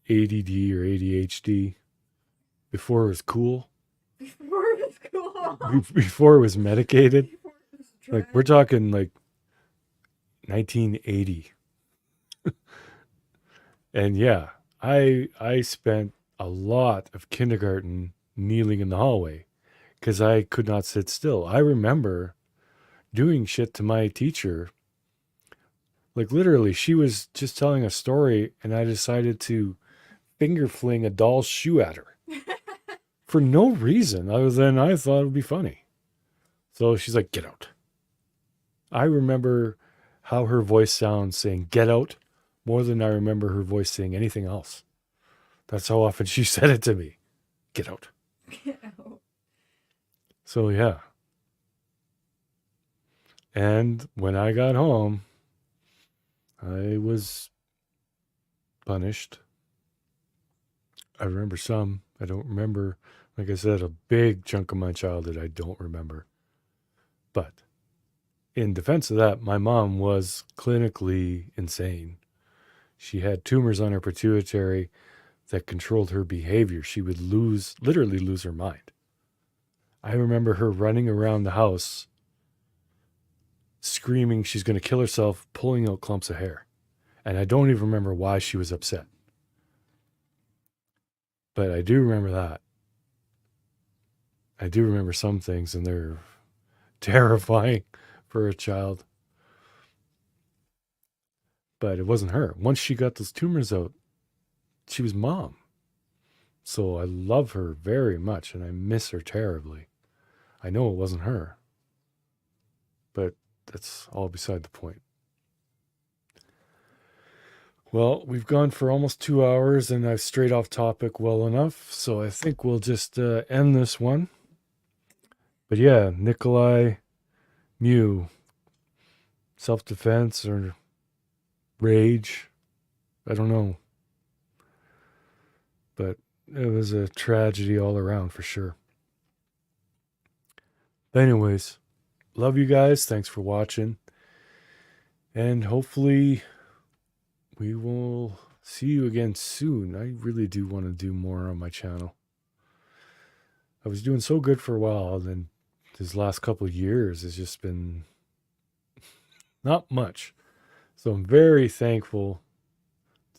ADD or ADHD before it was cool, Before it was cool. before it was medicated. Before it was Like, we're trendy. talking like 1980. And yeah, I spent a lot of kindergarten kneeling in the hallway because I could not sit still. I remember doing shit to my teacher. Like, literally, she was just telling a story and I decided to finger fling a doll's shoe at her for no reason other than I thought it would be funny. So she's like, "Get out." I remember how her voice sounds saying "get out" more than I remember her voice saying anything else. That's how often she said it to me. "Get out." Get out. So yeah. And when I got home, I was punished. I remember some. I don't remember. Like I said, a big chunk of my childhood I don't remember. But in defense of that, my mom was clinically insane. She had tumors on her pituitary that controlled her behavior. She would literally lose her mind. I remember her running around the house screaming she's going to kill herself, pulling out clumps of hair. And I don't even remember why she was upset. But I do remember that. I do remember some things, and they're terrifying for a child. But it wasn't her. Once she got those tumors out, she was mom. So I love her very much, and I miss her terribly. I know it wasn't her. But that's all beside the point. Well, we've gone for almost 2 hours, and I've strayed off topic well enough. So I think we'll just end this one. But yeah, Nicolae Miu, self-defense or rage, I don't know. But it was a tragedy all around for sure. But anyways, love you guys. Thanks for watching. And hopefully we will see you again soon. I really do want to do more on my channel. I was doing so good for a while, then these last couple of years has just been not much. So I'm very thankful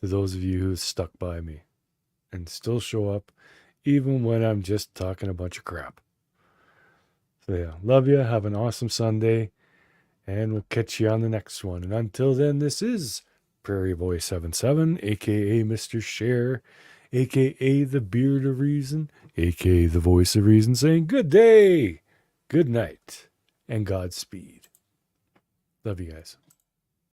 to those of you who stuck by me and still show up even when I'm just talking a bunch of crap. So yeah, love you. Have an awesome Sunday, and we'll catch you on the next one. And until then, this is Prairie Boy 77, aka Mr. Cher, aka the Beard of Reason, aka the Voice of Reason, saying good day, good night, and Godspeed. Love you guys.